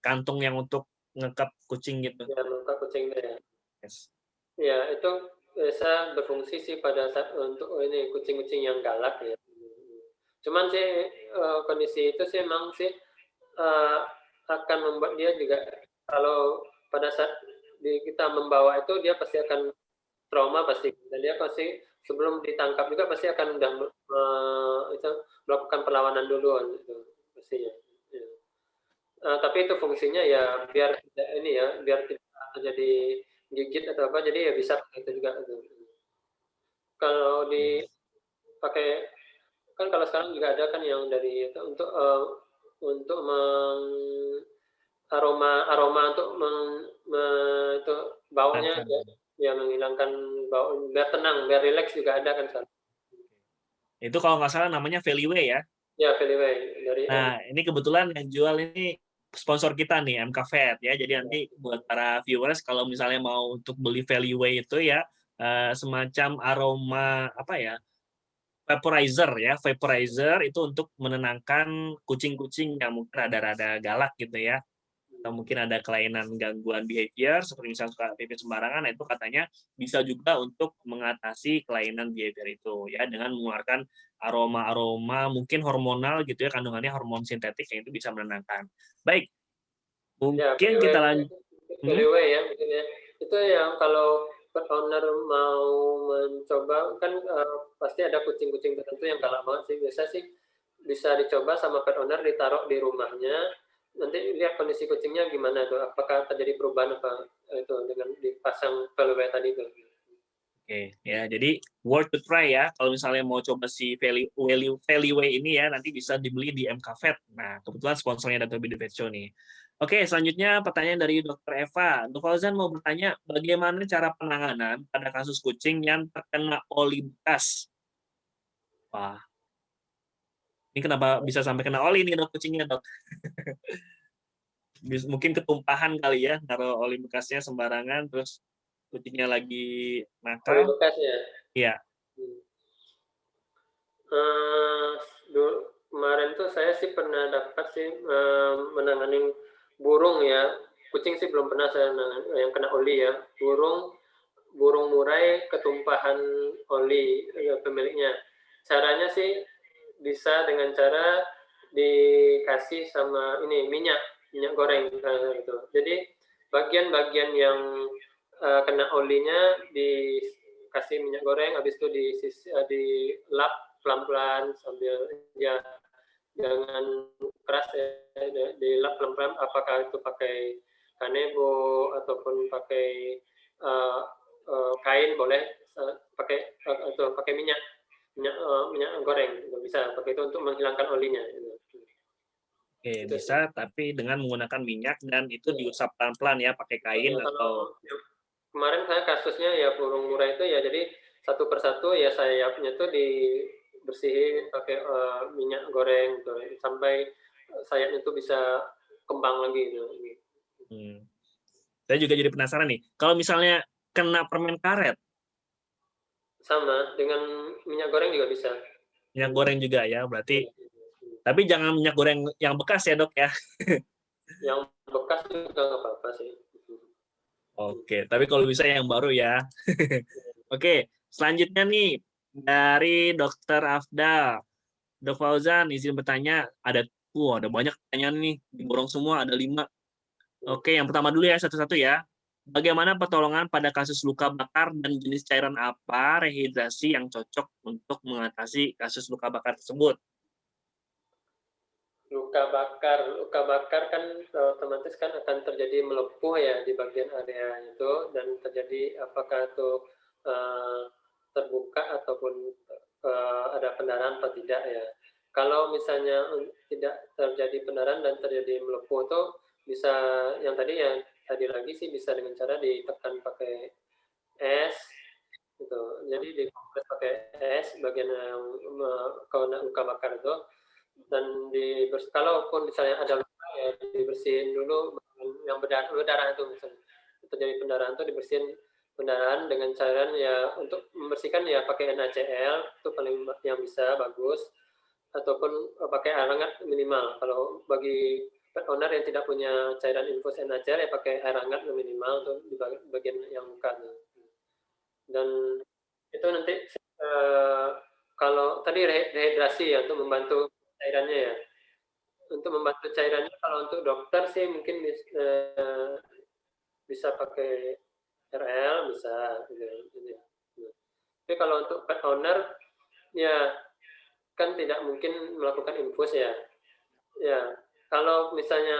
Kantung yang untuk ngekap kucing gitu. Ya, ngekap kucing ya. Yes. Ya, itu bisa berfungsi sih pada saat untuk ini kucing-kucing yang galak ya. Cuman sih kondisi itu sih memang sih akan membuat dia juga kalau pada saat kita membawa itu dia pasti akan trauma pasti dan dia pasti sebelum ditangkap juga pasti akan udah itu melakukan perlawanan dulu gitu pastinya. Ya. Tapi itu fungsinya ya biar tidak ini ya biar tidak terjadi gigit atau apa jadi ya bisa itu juga itu. Kalau dipakai kan kalau sekarang juga ada kan yang dari itu untuk aroma untuk itu baunya ya menghilangkan bau biar tenang biar rileks juga ada kan sekarang. Itu kalau nggak salah namanya Feliway ya. Ya Feliway dari. Nah ini kebetulan yang jual ini sponsor kita nih MK Vet ya. Jadi nanti buat para viewers kalau misalnya mau untuk beli Feliway itu ya semacam aroma vaporizer ya, vaporizer itu untuk menenangkan kucing-kucing yang mungkin rada-rada galak gitu ya, atau mungkin ada kelainan gangguan behavior seperti misalnya suka pipi sembarangan. Nah, itu katanya bisa juga untuk mengatasi kelainan behavior itu ya, dengan mengeluarkan aroma-aroma mungkin hormonal gitu ya, kandungannya hormon sintetik yang itu bisa menenangkan. Baik, Ya, mungkin kita lanjut. PLW ya, mungkin ya. Itu yang kalau pet owner mau mencoba kan pasti ada kucing-kucing tertentu yang galak banget sih. Biasa sih bisa dicoba sama pet owner, ditaruh di rumahnya. Nanti lihat kondisi kucingnya gimana tuh. Apakah terjadi perubahan apa itu dengan dipasang PLW tadi tuh. Oke, ya jadi worth to try ya. Kalau misalnya mau coba si Value ini ya, nanti bisa dibeli di MK Vet. Nah, kebetulan sponsornya Dr. Bidi Vet Show nih. Oke, selanjutnya pertanyaan dari Dr. Eva. Dr. Fauzan mau bertanya, bagaimana cara penanganan pada kasus kucing yang terkena oli bekas? Wah, ini kenapa bisa sampai kena oli nih dok kucingnya dok? Mungkin ketumpahan kali ya, naruh oli bekasnya sembarangan, terus kucingnya lagi Oli nakal. bekas ya. Iya. Dulu kemarin tuh saya sih pernah dapat sih menangani burung ya. Kucing sih belum pernah saya yang kena oli ya. Burung murai ketumpahan oli pemiliknya. Caranya sih bisa dengan cara dikasih sama ini minyak goreng gitu. Jadi bagian-bagian yang kena olinya dikasih minyak goreng, habis itu dilap pelan-pelan sambil ya jangan keras ya, dilap pelan-pelan. Apakah itu pakai kanebo ataupun pakai kain boleh, pakai atau pakai minyak goreng bisa pakai itu untuk menghilangkan olinya. Oke, bisa, tapi dengan menggunakan minyak dan itu diusap pelan-pelan ya, pakai kain atau... Kemarin saya kasusnya ya burung murai itu ya, jadi satu persatu ya sayapnya tuh dibersihin pakai minyak goreng gitu, sampai sayapnya tuh bisa kembang lagi gitu. Saya juga jadi penasaran nih, kalau misalnya kena permen karet? Sama, dengan minyak goreng juga bisa. Minyak goreng juga ya, berarti. Tapi jangan minyak goreng yang bekas ya dok ya. Yang bekas juga nggak apa-apa sih. Oke, tapi kalau bisa yang baru ya. Oke, selanjutnya nih dari Dr. Afdal. Dok Fauzan, izin bertanya, ada banyak pertanyaan nih, diborong semua, ada 5. Oke, yang pertama dulu ya, satu-satu ya. Bagaimana pertolongan pada kasus luka bakar dan jenis cairan apa rehidrasi yang cocok untuk mengatasi kasus luka bakar tersebut? Luka bakar kan otomatis kan akan terjadi melepuh ya di bagian area itu, dan terjadi apakah itu terbuka ataupun ada pendarahan atau tidak ya. Kalau misalnya tidak terjadi pendarahan dan terjadi melepuh itu bisa yang tadi lagi sih bisa dengan cara ditekan pakai es gitu. Jadi dikompres pakai es bagian yang kena luka bakar itu, dan kalaupun misalnya ada luka ya dibersihin dulu yang berdarah itu, misalnya terjadi pendarahan itu dibersihin pendarahan dengan cairan ya, untuk membersihkan ya pakai NaCl itu paling yang bisa bagus, ataupun pakai air hangat minimal. Kalau bagi pet owner yang tidak punya cairan infus NaCl ya pakai air hangat minimal untuk di bagian yang luka. Dan itu nanti kalau tadi rehidrasi ya untuk membantu cairannya ya. Untuk membantu cairannya kalau untuk dokter sih mungkin bisa pakai RL bisa gitu. Tapi kalau untuk pet owner ya kan tidak mungkin melakukan infus ya. Ya, kalau misalnya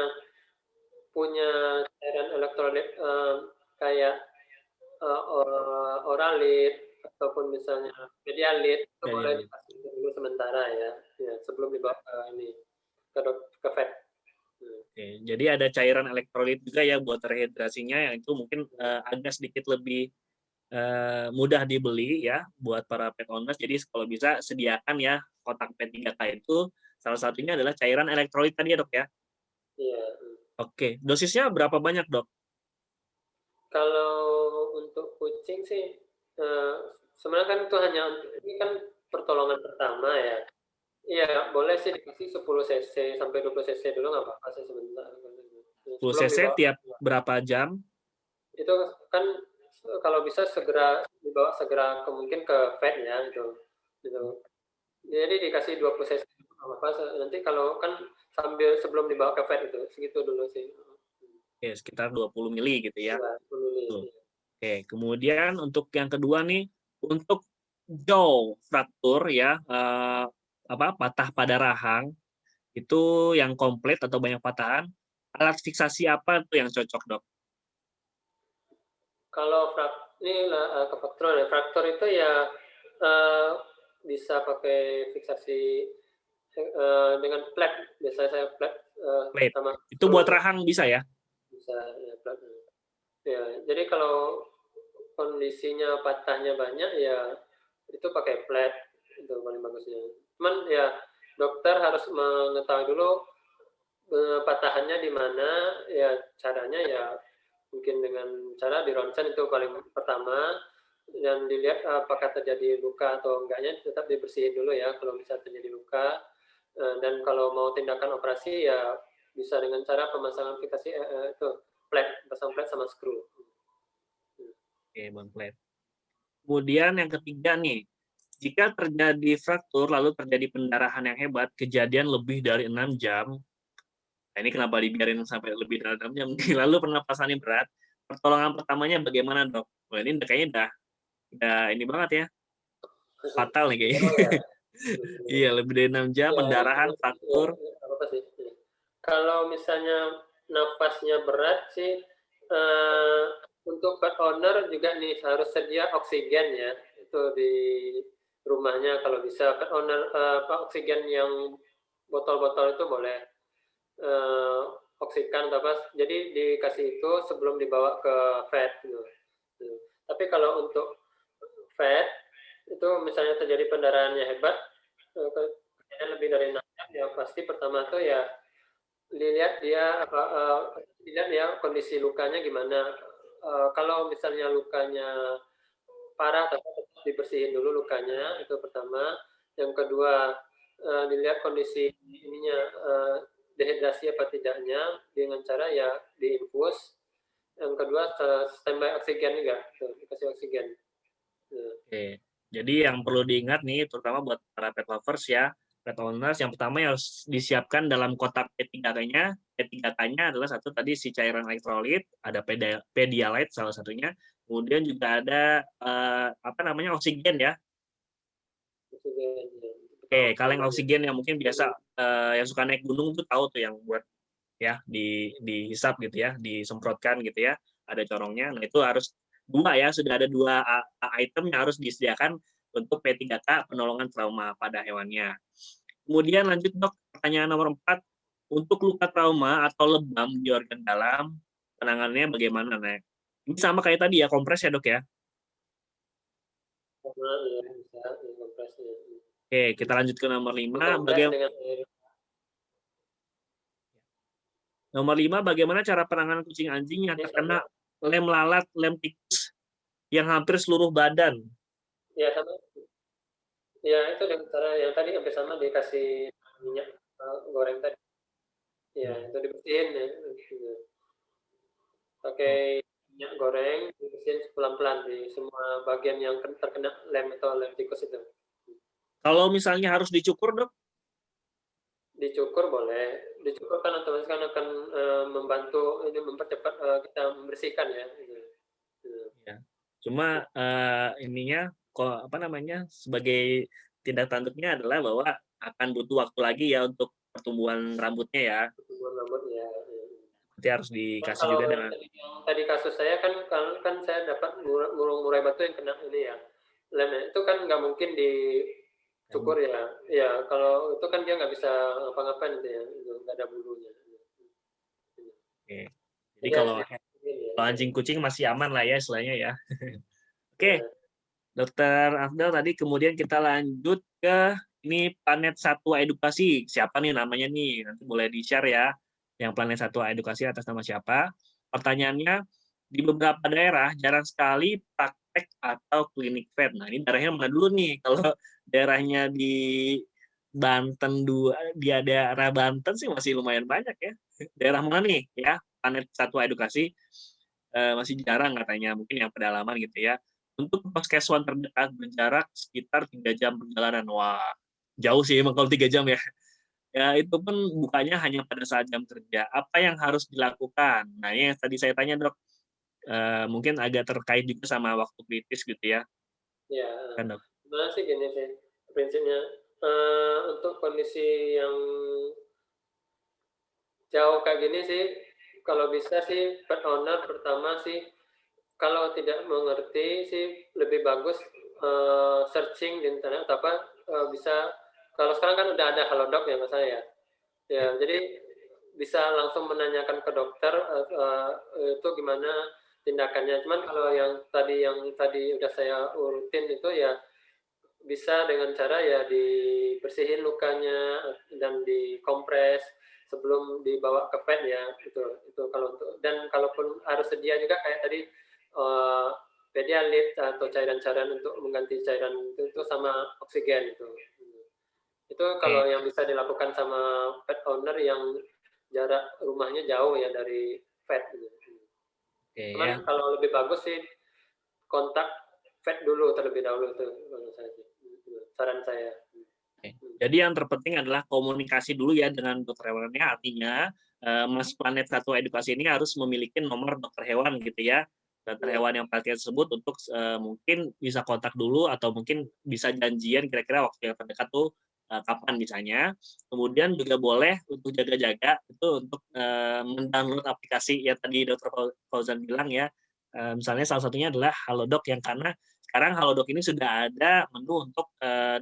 punya cairan elektrolit kayak Oralit ataupun misalnya Pedialit itu boleh dikasih dulu sementara ya, sebelum dibawa ke vet. Oke, jadi ada cairan elektrolit juga ya buat rehidrasinya, yang itu mungkin agak sedikit lebih mudah dibeli ya buat para pet owners. Jadi kalau bisa sediakan ya kotak P3K itu, salah satunya adalah cairan elektrolit tadi ya dok ya? Iya. Oke, dosisnya berapa banyak dok? Kalau untuk kucing sih sebenarnya kan itu hanya ini kan pertolongan pertama ya. Iya, boleh sih dikasih 10 cc sampai 20 cc dulu nggak apa-apa sih sebentar. 10 Sebelum cc dibawa, tiap berapa jam? itu kan kalau bisa segera dibawa segera mungkin ke vet ya gitu. Jadi dikasih 20 cc nggak apa-apa. Nanti kalau kan sambil sebelum dibawa ke vet itu segitu dulu sih. Oke, sekitar 20 mili gitu ya. Iya, dulu nih. Tuh. Oke, kemudian untuk yang kedua nih, untuk jaw fraktur ya, patah pada rahang, itu yang komplit atau banyak patahan, alat fiksasi apa tuh yang cocok, Dok? Kalau ini ke fraktur itu ya bisa pakai fiksasi dengan plat. Biasanya saya plat Plate. sama Itu buat rahang bisa ya? bisa ya plat. Ya, jadi kalau kondisinya patahnya banyak ya itu pakai plat itu paling bagusnya. Cuman ya dokter harus mengetahui dulu patahannya di mana ya caranya ya mungkin dengan cara di ronsen itu paling pertama dan dilihat apakah terjadi luka atau enggaknya tetap dibersihin dulu ya kalau bisa terjadi luka dan kalau mau tindakan operasi ya bisa dengan cara pemasangan aplikasi itu pasang plat sama screw. Oke, Bang Plate. Kemudian yang ketiga nih, jika terjadi fraktur lalu terjadi pendarahan yang hebat, kejadian lebih dari 6 jam, nah ini kenapa dibiarin sampai lebih dari 6 jam, lalu pernapasannya berat, pertolongan pertamanya bagaimana, Dok? Wah, ini kayaknya udah ini banget ya, fatal nih kayaknya. Iya, lebih dari 6 jam, pendarahan, fraktur. Apa sih? Kalau misalnya nafasnya berat sih, untuk pet owner juga nih harus sedia oksigen ya, itu di rumahnya kalau bisa pet owner oksigen yang botol-botol itu boleh oksigen atau apa, jadi dikasih itu sebelum dibawa ke vet gitu. Tapi kalau untuk vet itu misalnya terjadi pendarahannya hebat, lebih dari 6 jam ya pasti pertama tuh ya dilihat dia dilihat ya kondisi lukanya gimana. Kalau misalnya lukanya parah tetap dibersihin dulu lukanya itu pertama. Yang kedua dilihat kondisi ininya dehidrasi apa tidaknya dengan cara ya diinfus. Yang kedua standby oksigen juga, dikasih oksigen. Oke. Jadi yang perlu diingat nih, terutama buat para pet lovers ya, pet owners, yang pertama yang harus disiapkan dalam kotak P3K-nya. P3K-nya adalah satu tadi si cairan elektrolit, ada Pedialyte salah satunya, kemudian juga ada oksigen ya. Oksigen. Oke, kaleng oksigen yang mungkin biasa yang suka naik gunung tuh tahu tuh yang buat ya dihisap gitu ya, disemprotkan gitu ya, ada corongnya. Nah, itu harus dua ya, sudah ada dua item yang harus disediakan untuk P3K penolongan trauma pada hewannya. Kemudian lanjut, Dok, pertanyaan nomor 4, untuk luka trauma atau lebam di organ dalam, penanganannya bagaimana, Nek? Ini sama kayak tadi ya, kompres ya, Dok ya? Ya, bisa kompresnya. Oke, kita lanjut ke nomor 5. Nomor 5, bagaimana cara penanganan kucing anjing yang terkena lem lalat, lem tikus yang hampir seluruh badan? Ya, sama. Ya, itu dengan cara yang tadi hampir sama, dikasih minyak goreng tadi. Ya, itu dibersihin ya. Pakai minyak goreng, dibersihin pelan-pelan di semua bagian yang terkena lem atau lem tikus itu. Kalau misalnya harus dicukur, Dok? Dicukur boleh. Dicukur kan otomatis kan akan membantu ini mempercepat kita membersihkan ya. Ya. Cuma ininya sebagai tindak tanduknya adalah bahwa akan butuh waktu lagi ya untuk pertumbuhan rambutnya ya. Pertumbuhan rambut ya. Nanti harus dikasih juga dengan tadi kasus saya kan saya dapat murung murai batu yang kena ini ya. Lem itu kan nggak mungkin dicukur ya. Ya, kalau itu kan dia nggak bisa ngapa-ngapain itu ya. Nggak ada bulunya. Oke. Jadi kalau anjing kucing masih aman lah ya istilahnya ya. Oke, Dokter Afdal, tadi kemudian kita lanjut ke ini Planet Satwa Edukasi. Siapa nih namanya nih? Nanti boleh di-share ya. Yang Planet Satwa Edukasi atas nama siapa? Pertanyaannya, di beberapa daerah jarang sekali praktek atau klinik vet. Nah, ini daerahnya mana dulu nih? Kalau daerahnya di Banten di daerah Banten sih masih lumayan banyak ya. Daerah mana nih ya? Planet Satwa Edukasi masih jarang katanya, mungkin yang pedalaman gitu ya. Untuk puskeswan terdekat berjarak sekitar 3 jam perjalanan. Wah, jauh sih emang kalau 3 jam ya. Ya, itu pun bukanya hanya pada saat jam kerja. Apa yang harus dilakukan? Nah, ini yang tadi saya tanya, Dok. Mungkin agak terkait juga sama waktu kritis gitu ya, Ya, kan, Dok? sebenarnya sih gini sih prinsipnya. Untuk kondisi yang jauh kayak gini sih, kalau bisa sih pet owner pertama sih, kalau tidak mengerti sih lebih bagus searching di internet atau apa bisa. Kalau sekarang kan udah ada Halodoc ya Mas saya. Ya, jadi bisa langsung menanyakan ke dokter itu gimana tindakannya. Cuman kalau yang tadi udah saya urutin itu ya bisa dengan cara ya dibersihin lukanya dan dikompres sebelum dibawa ke vet ya, itu kalau untuk. Dan kalaupun harus sedia juga kayak tadi Pedialit atau cairan-cairan untuk mengganti cairan itu sama oksigen itu kalau yang bisa dilakukan sama pet owner yang jarak rumahnya jauh ya dari vet Cuman ya. kalau lebih bagus sih kontak vet dulu terlebih dahulu tuh menurut saya sih. Saran saya. Jadi yang terpenting adalah komunikasi dulu ya dengan dokter hewannya, artinya Mas Planet Satwa Edukasi ini harus memiliki nomor dokter hewan gitu ya. Dokter hewan yang praktis tersebut untuk mungkin bisa kontak dulu atau mungkin bisa janjian kira-kira waktu yang terdekat tuh kapan misalnya. Kemudian juga boleh untuk jaga-jaga itu untuk mendownload aplikasi yang tadi Dokter Fauzan bilang ya. Misalnya salah satunya adalah Halodoc yang karena sekarang Halodoc ini sudah ada menu untuk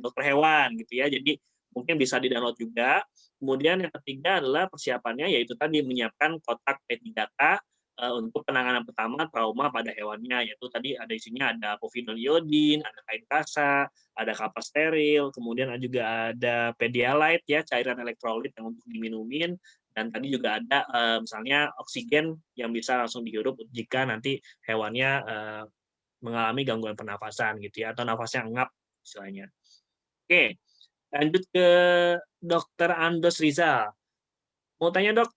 dokter hewan gitu ya. Jadi mungkin bisa di-download juga. Kemudian yang ketiga adalah persiapannya yaitu tadi menyiapkan kotak P3K untuk penanganan pertama trauma pada hewannya, yaitu tadi ada isinya ada povidone iodin, ada kain kasa, ada kapas steril, kemudian juga ada Pedialyte ya, cairan elektrolit yang untuk diminumin, dan tadi juga ada misalnya oksigen yang bisa langsung dihirup jika nanti hewannya mengalami gangguan pernafasan gitu ya, atau nafasnya ngap istilahnya. Oke, lanjut ke Dokter Andos Rizal. Mau tanya dok,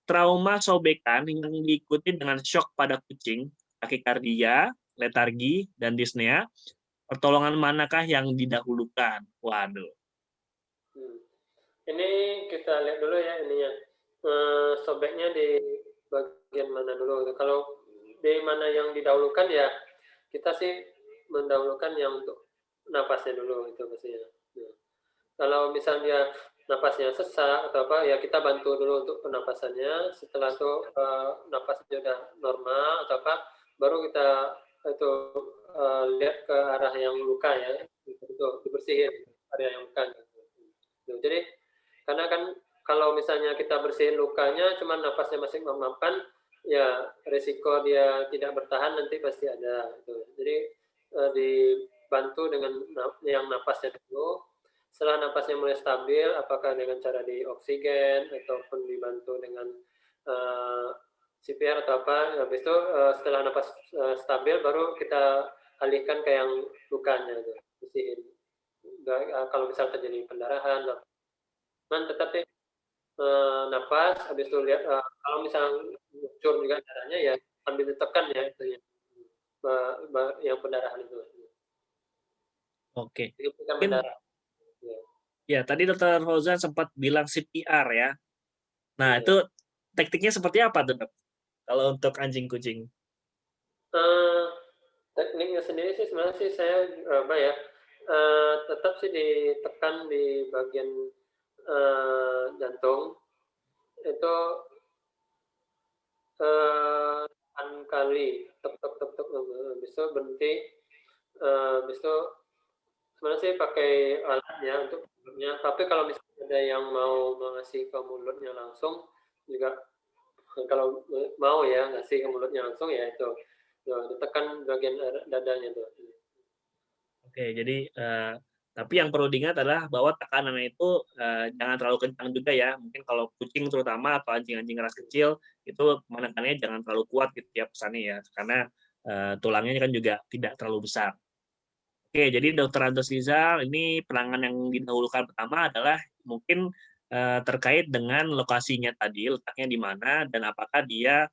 trauma sobekan yang diikuti dengan shock pada kucing, takikardia, letargi, dan dyspnea, pertolongan manakah yang didahulukan? Waduh. Ini kita lihat dulu ya ininya. Sobeknya di bagian mana dulu? Kalau di mana yang didahulukan ya kita sih mendahulukan yang untuk napasnya dulu itu pastinya. Kalau misalnya napasnya sesak atau apa ya kita bantu dulu untuk pernapasannya. Setelah itu napasnya udah normal atau apa baru kita itu lihat ke arah yang luka ya itu dibersihin area yang luka. Jadi karena kan kalau misalnya kita bersihin lukanya cuma napasnya masih memapan ya risiko dia tidak bertahan nanti pasti ada jadi dibantu dengan yang napasnya dulu. Setelah napasnya mulai stabil apakah dengan cara di oksigen ataupun dibantu dengan CPR atau apa habis itu setelah napas stabil baru kita alihkan ke yang lukanya bersihin. Kalau misal terjadi pendarahan tetapi nafas habis itu lihat kalau misalnya ngucur juga darahnya ya sambil ditekan ya itu ya yang pendarahan itu. Oke. Mungkin ya tadi Dokter Fauzan sempat bilang CPR ya. Nah itu tekniknya seperti apa tuh dok? Kalau untuk anjing kucing? Tekniknya sendiri sih sebenarnya sih saya apa ya tetap sih ditekan di bagian jantung itu 8 kali tek habis itu berhenti habis itu sebenarnya sih pakai alatnya untuk mulutnya tapi kalau misalnya ada yang mau ngasih ke mulutnya langsung juga kalau mau ya ngasih ke mulutnya langsung ya itu ditekan bagian dadanya tuh. Oke, jadi Tapi yang perlu diingat adalah bahwa tekanannya itu jangan terlalu kencang juga ya. Mungkin kalau kucing terutama atau anjing-anjing ras kecil itu menekannya jangan terlalu kuat gitu ya pesannya ya, karena tulangnya kan juga tidak terlalu besar. Oke, jadi Dokter Andos Rizal ini penanganan yang didahulukan pertama adalah mungkin terkait dengan lokasinya tadi, letaknya di mana dan apakah dia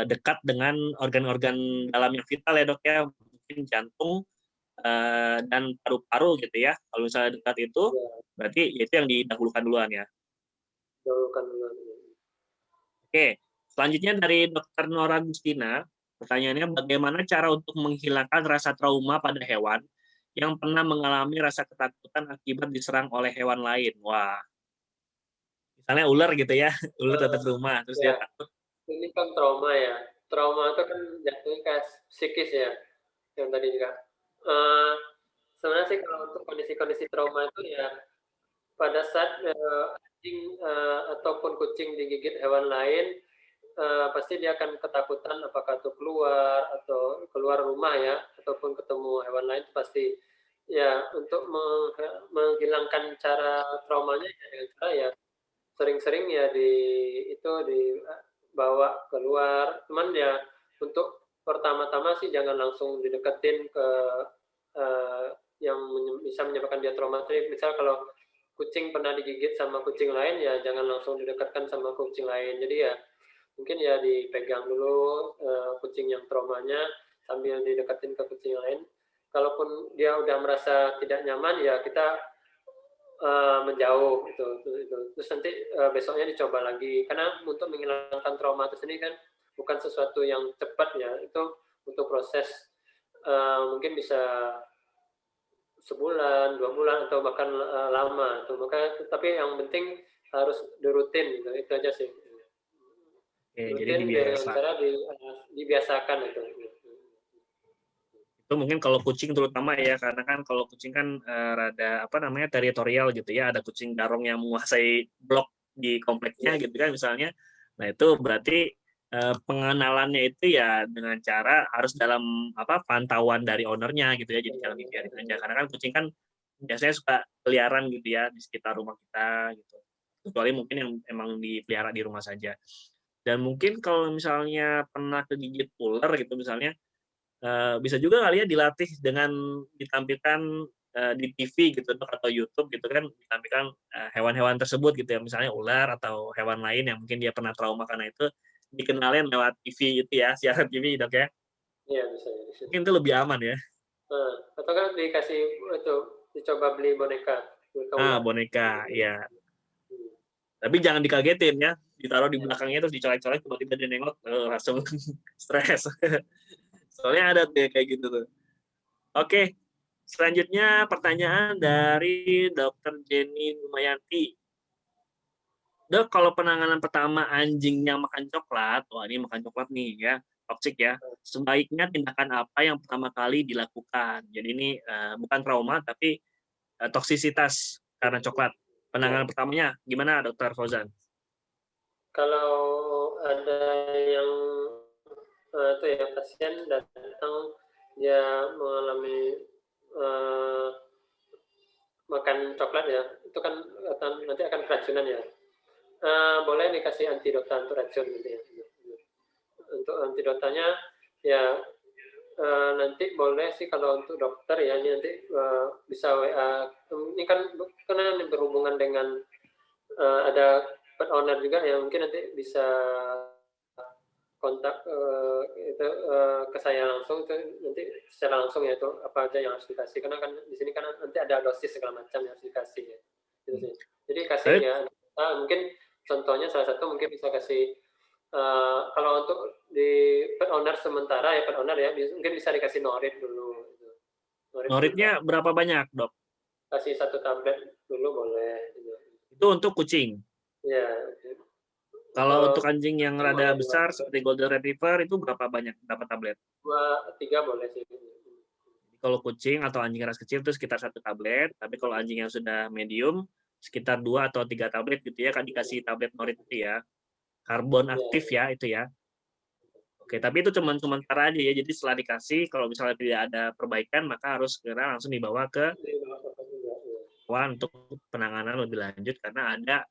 dekat dengan organ-organ dalam yang vital ya dok ya, mungkin jantung dan paru-paru gitu ya. Kalau misalnya dekat itu, Ya, berarti itu yang didahulukan duluan ya. dahulukan dulu. Oke, selanjutnya dari Dokter Nora Agustina, pertanyaannya bagaimana cara untuk menghilangkan rasa trauma pada hewan yang pernah mengalami rasa ketakutan akibat diserang oleh hewan lain? Wah, misalnya ular gitu ya, ular datang ke rumah, terus dia Ya, takut. ini kan trauma ya. Trauma itu kan jatuhnya ke psikis ya, yang tadi juga. Eh, Sebenarnya sih kalau untuk kondisi-kondisi trauma itu ya pada saat anjing ataupun kucing digigit hewan lain, pasti dia akan ketakutan apakah itu keluar atau keluar rumah ya, ataupun ketemu hewan lain pasti ya untuk menghilangkan cara traumanya ya dengan cara ya sering-sering ya dibawa keluar. Cuman ya untuk pertama-tama sih jangan langsung dideketin ke uh, yang bisa menyebabkan dia traumatik. Misal kalau kucing pernah digigit sama kucing lain ya jangan langsung didekatkan sama kucing lain. Jadi ya mungkin ya dipegang dulu kucing yang traumanya sambil didekatin ke kucing lain. Kalaupun dia udah merasa tidak nyaman ya kita menjauh itu. Terus nanti besoknya dicoba lagi karena untuk menghilangkan trauma itu sendiri kan bukan sesuatu yang cepat ya, itu butuh proses mungkin bisa sebulan, 2 bulan atau bahkan lama. Tapi yang penting harus dirutin gitu. Itu aja sih. Oke, jadi Rutin dengan dibiasa. cara dibiasakan itu. Itu mungkin kalau kucing terutama ya, karena kan kalau kucing kan rada apa namanya teritorial gitu ya, ada kucing garong yang menguasai blok di kompleknya gitu kan misalnya. Nah itu berarti pengenalannya itu ya dengan cara harus dalam apa pantauan dari ownernya gitu ya, jadi jangan dibiarin aja karena kan kucing kan biasanya suka keliaran gitu ya di sekitar rumah kita gitu, kecuali mungkin yang emang dipelihara di rumah saja. Dan mungkin kalau misalnya pernah kegigit ular gitu misalnya, bisa juga kali ya dilatih dengan ditampilkan di TV gitu atau YouTube gitu kan, ditampilkan hewan-hewan tersebut gitu ya, misalnya ular atau hewan lain yang mungkin dia pernah trauma karena itu, dikenalin lewat TV itu ya, siaran TV Dok ya. Iya bisa. Mungkin itu lebih aman ya. Atau kan dikasih itu dicoba beli boneka ular. Boneka, ya. Hmm. Tapi jangan dikagetin ya, ditaruh di belakangnya terus dicolek-colek tiba-tiba dia nengok langsung stres. Soalnya ada tuh kayak gitu tuh. Oke, selanjutnya pertanyaan dari Dr. Jenny Lumayanti. Dok, kalau penanganan pertama anjing yang makan coklat, wah ini makan coklat nih ya, toksik ya, sebaiknya tindakan apa yang pertama kali dilakukan? Jadi ini bukan trauma, tapi toksisitas karena coklat. Penanganan pertamanya gimana, Dr. Fauzan? Kalau ada yang itu ya pasien datang dia mengalami makan coklat ya, itu kan nanti akan keracunan ya. Boleh dikasih antidota untuk racun gitu ya. Untuk antidotanya ya nanti boleh sih kalau untuk dokter ya ini nanti bisa WA. Ini kan karena ini berhubungan dengan ada pet owner juga ya, mungkin nanti bisa kontak ke saya langsung, itu nanti secara langsung ya itu apa aja yang harus dikasih, karena kan di sini kan nanti ada dosis segala macam yang harus dikasih ya. Gitu sih. Jadi kasih ya mungkin contohnya salah satu mungkin bisa kasih kalau untuk di pet owner sementara ya, pet owner ya mungkin bisa dikasih norit dulu gitu. Noritnya berapa banyak, Dok? Kasih 1 tablet dulu boleh gitu. Itu untuk kucing. Ya. Kalau untuk anjing yang rada besar seperti Golden Retriever itu berapa banyak dapat tablet? 2-3 boleh sih. Kalau kucing atau anjing ras kecil itu sekitar 1 tablet, tapi kalau anjing yang sudah medium sekitar 2 atau 3 tablet gitu ya, kan dikasih tablet norit itu ya. Karbon aktif ya itu ya. Oke, tapi itu cuma sementara aja ya. Jadi setelah dikasih, kalau misalnya tidak ada perbaikan, maka harus segera langsung dibawa ke hewan untuk penanganan lebih lanjut karena ada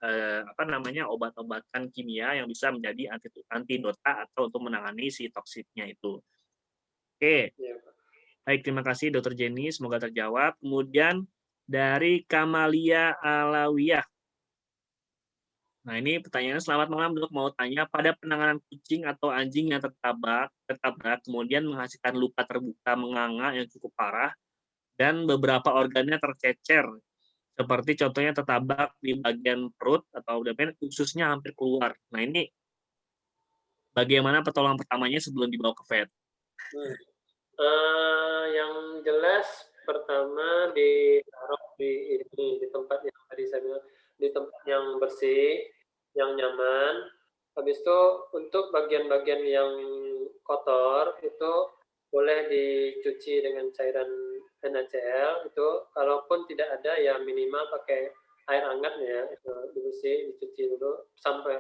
obat-obatan kimia yang bisa menjadi antidota atau untuk menangani si toksiknya itu. Oke, Iya, Pak. baik, terima kasih Dr. Jenny, semoga terjawab. Kemudian dari Kamalia Alawiyah. Nah, ini pertanyaannya, selamat malam Dok, mau tanya, pada penanganan kucing atau anjing yang tertabrak kemudian menghasilkan luka terbuka menganga yang cukup parah dan beberapa organnya tercecer, seperti contohnya tertabrak di bagian perut atau ususnya hampir keluar. Nah, ini bagaimana pertolongan pertamanya sebelum dibawa ke vet? Yang jelas pertama ditaruh di tempat yang tadi saya bilang, di tempat yang bersih, yang nyaman. Habis itu untuk bagian-bagian yang kotor itu boleh dicuci dengan cairan NaCl itu, kalaupun tidak ada ya minimal pakai air hangat ya, itu dicuci dulu sampai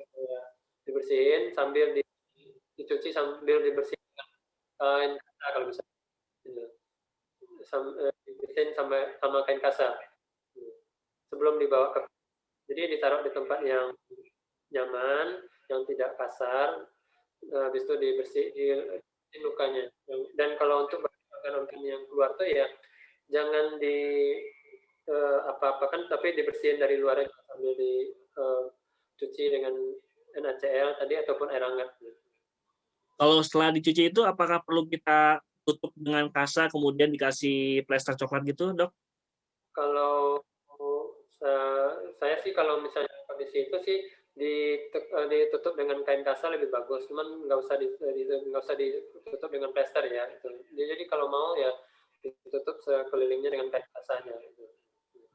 dibersihin sambil dicuci sambil dibersihin kain kasa kalau bisa, dibersihin sama kain kasa sebelum dibawa ke. Jadi ditaruh di tempat yang nyaman, yang tidak kasar, habis itu dibersihin lukanya. Dan kalau untuk organ-organ yang keluar tuh ya jangan apa-apakan, tapi dibersihin dari luar sambil dicuci dengan NaCl tadi ataupun air hangat. Kalau setelah dicuci itu apakah perlu kita tutup dengan kasa kemudian dikasih plester coklat gitu, Dok? Kalau saya sih kalau misalnya kondisi itu sih ditutup dengan kain kasa lebih bagus, cuman nggak usah ditutup dengan plester ya. Jadi kalau mau ya ditutup sekelilingnya dengan kain kasanya.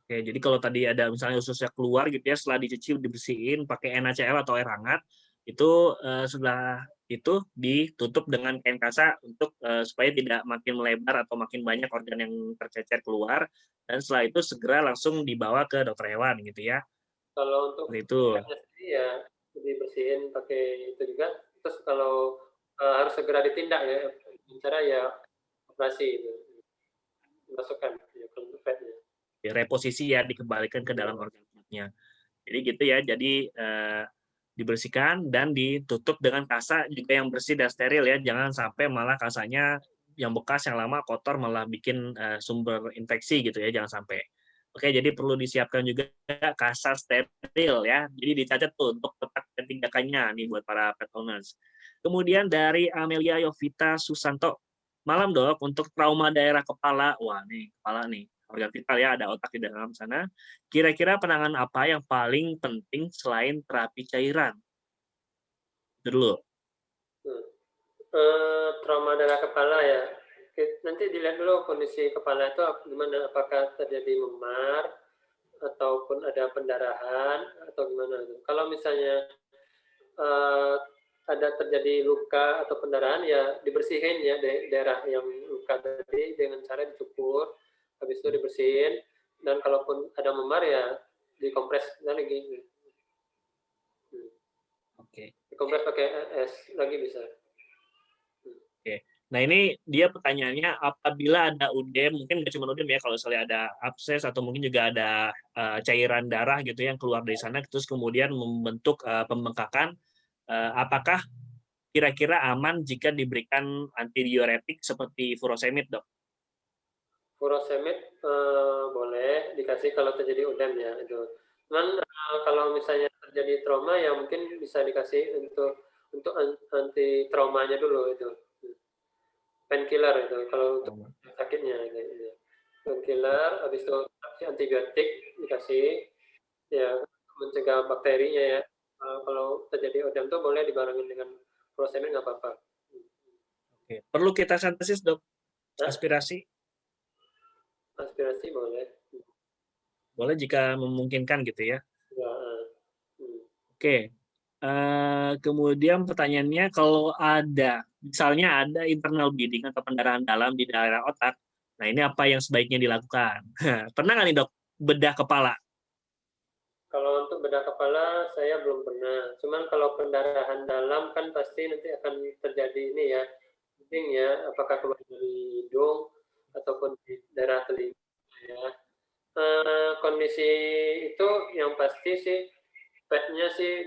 Oke, jadi kalau tadi ada misalnya ususnya keluar gitu ya, setelah dicuci dibersihin pakai NaCl atau air hangat, itu setelah itu ditutup dengan kain kasa untuk supaya tidak makin melebar atau makin banyak organ yang tercecer keluar, dan setelah itu segera langsung dibawa ke dokter hewan gitu ya. Kalau untuk itu ya dibersihin pakai itu juga. Terus kalau harus segera ditindak ya, cara ya operasi itu dimasukkan ya, ke vetnya. reposisi ya, dikembalikan ke dalam organ perutnya. Jadi gitu ya, jadi dibersihkan dan ditutup dengan kasa juga yang bersih dan steril ya, jangan sampai malah kasanya yang bekas yang lama kotor malah bikin sumber infeksi gitu ya, jangan sampai. Oke, jadi perlu disiapkan juga kasa steril ya, jadi dicatat tuh untuk tetap tindakannya nih buat para pet owners. Kemudian dari Amelia Yovita Susanto, malam Dok, untuk trauma daerah kepala, wah nih kepala nih, organ vital ya, ada otak di dalam sana. Kira-kira penanganan apa yang paling penting selain terapi cairan? Itu dulu. Trauma daerah kepala ya. Nanti dilihat dulu kondisi kepala itu gimana, apakah terjadi memar ataupun ada pendarahan atau gimana. Kalau misalnya ada terjadi luka atau pendarahan ya dibersihin ya daerah yang luka tadi dengan cara dicukur, habis itu dibersihin, dan kalaupun ada memar ya dikompres lagi. Oke. Dikompres pakai es lagi bisa. Oke. Nah, ini dia pertanyaannya, apabila ada UDEM, mungkin nggak cuma UDEM ya, kalau misalnya ada abses atau mungkin juga ada cairan darah gitu yang keluar dari sana, terus kemudian membentuk pembengkakan, apakah kira-kira aman jika diberikan antidiuretik seperti furosemid, Dok? Furosemid boleh dikasih kalau terjadi UDEM ya itu. Cuman kalau misalnya terjadi trauma ya mungkin bisa dikasih untuk anti traumanya dulu itu. Painkiller itu kalau untuk sakitnya gitu. Painkiller, habis itu antibiotik dikasih ya mencegah bakterinya ya. Kalau terjadi ODEM tuh boleh dibarengin dengan furosemid nggak apa-apa. Oke. Perlu kita sintesis, Dok? Aspirasi? Aspirasi boleh. Boleh jika memungkinkan gitu ya. Ya. Oke. Kemudian pertanyaannya, kalau ada, misalnya ada internal bleeding atau pendarahan dalam di daerah otak, nah ini apa yang sebaiknya dilakukan? Pernah nggak nih Dok, bedah kepala? Kalau untuk bedah kepala, saya belum pernah. Cuman kalau pendarahan dalam kan pasti nanti akan terjadi ini ya, bleeding ya, apakah keluar dari hidung ataupun di daerah telinga ya. Kondisi itu yang pasti sih padnya sih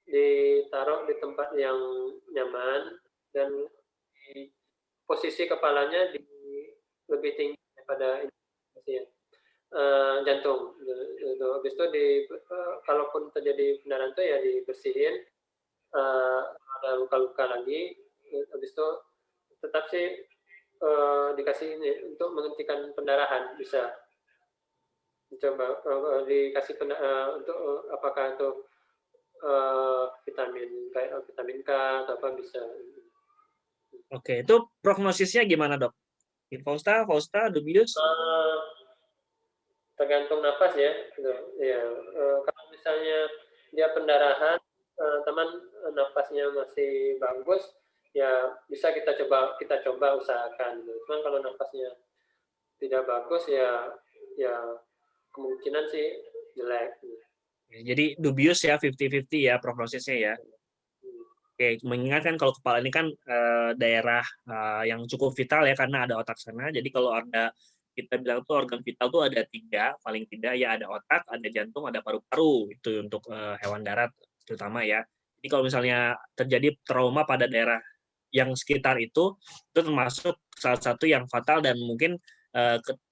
ditaruh di tempat yang nyaman dan di posisi kepalanya lebih tinggi daripada ini, jantung. Gitu. Habis itu kalaupun terjadi pendarahan itu ya dibersihin, ada luka-luka lagi. Habis itu tetap sih dikasih ini untuk menghentikan pendarahan bisa dicoba dikasih untuk apakah itu vitamin kayak vitamin K atau apa bisa. Oke, itu prognosisnya gimana, Dok? Fausta, dubius? Tergantung nafas ya. Gitu. Ya, kalau misalnya dia pendarahan, teman nafasnya masih bagus, ya bisa kita coba usahakan. Gitu. Cuman kalau nafasnya tidak bagus ya kemungkinan sih jelek. Jadi dubius ya, 50-50 ya prognosisnya ya. Oke, mengingatkan kalau kepala ini kan daerah yang cukup vital ya karena ada otak sana. Jadi kalau ada kita bilang tuh organ vital tuh ada 3 paling tidak ya, ada otak, ada jantung, ada paru-paru itu untuk hewan darat terutama ya. Jadi kalau misalnya terjadi trauma pada daerah yang sekitar itu termasuk salah satu yang fatal dan mungkin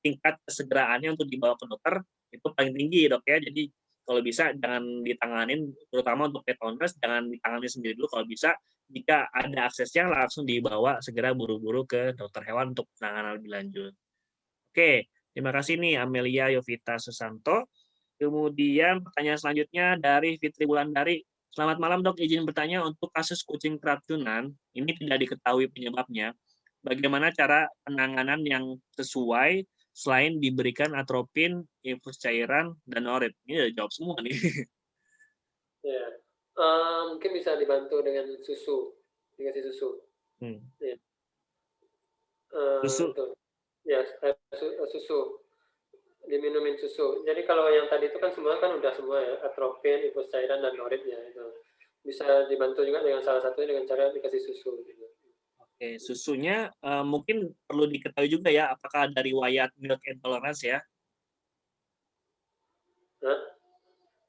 tingkat kesegeraannya untuk dibawa ke dokter itu paling tinggi, Dok ya. Jadi kalau bisa jangan ditanganin, terutama untuk pet owners, jangan ditangani sendiri dulu kalau bisa. Jika ada aksesnya langsung dibawa segera buru-buru ke dokter hewan untuk penanganan lebih lanjut. Oke, terima kasih nih Amelia Yovita Susanto. Kemudian pertanyaan selanjutnya dari Fitri Wulandari. Selamat malam, Dok. Izin bertanya untuk kasus kucing keracunan, ini tidak diketahui penyebabnya. Bagaimana cara penanganan yang sesuai selain diberikan atropin, infus cairan, dan norit? Ini udah jawab semua nih. Ya, mungkin bisa dibantu dengan susu, dikasih susu. Ya. Susu. Ya, susu. Diminumin susu. Jadi kalau yang tadi itu kan semua kan udah semua ya, atropin, infus cairan, dan norit ya. Itu. Bisa dibantu juga dengan salah satunya dengan cara dikasih susu. Gitu. Oke, susunya mungkin perlu diketahui juga ya, apakah ada riwayat milk intolerance ya? Hah?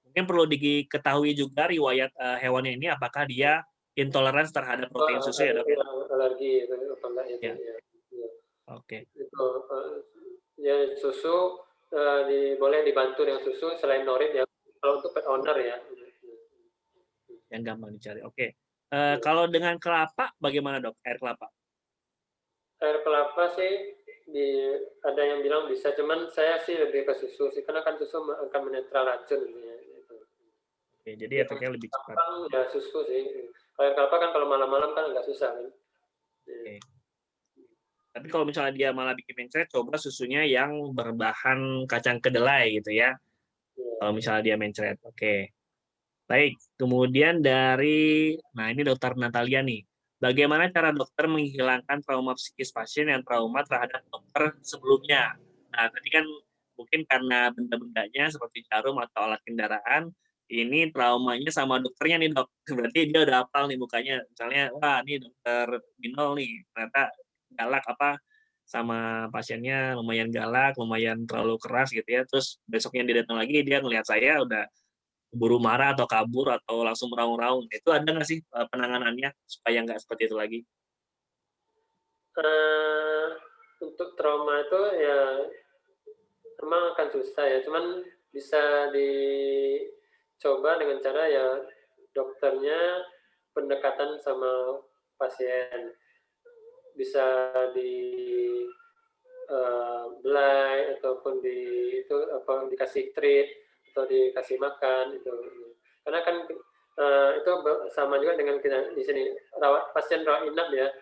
Mungkin perlu diketahui juga riwayat hewannya ini, apakah dia intoleransi terhadap protein susu ya, Dok? Alergi apa enggak itu ya. Ya. Oke. Itu ya susu boleh dibantu dengan susu selain norit ya. Kalau untuk pet owner ya. Yang gampang dicari. Oke. Kalau dengan kelapa bagaimana, Dok? Air kelapa? Air kelapa sih ada yang bilang bisa, cuman saya sih lebih ke susu sih karena kan susu akan menetral racun gitu. Oke, jadi efeknya lebih cepat. Ya susu sih. Kalau air kelapa kan kalau malam-malam kan agak susah kan. Oke. Tapi kalau misalnya dia malah bikin mencret, coba susunya yang berbahan kacang kedelai gitu ya. Kalau misalnya dia mencret. Oke. Baik, kemudian nah ini Dokter Natalia nih. Bagaimana cara dokter menghilangkan trauma psikis pasien yang trauma terhadap dokter sebelumnya? Nah, tadi kan mungkin karena benda-bendanya seperti jarum atau alat kendaraan, ini traumanya sama dokternya nih, Dok. Berarti dia udah hafal nih mukanya. Misalnya, wah ini dokter Binol nih, ternyata galak sama pasiennya, lumayan galak, lumayan terlalu keras gitu ya. Terus besoknya dia datang lagi, dia ngelihat saya udah buru marah atau kabur atau langsung meraung-raung. Itu ada nggak sih penanganannya supaya nggak seperti itu lagi? Untuk trauma itu ya memang akan susah ya, cuman bisa dicoba dengan cara ya dokternya pendekatan sama pasien bisa di belai ataupun dikasih treat atau dikasih makan itu karena kan itu sama juga dengan kita di sini pasien rawat inap ya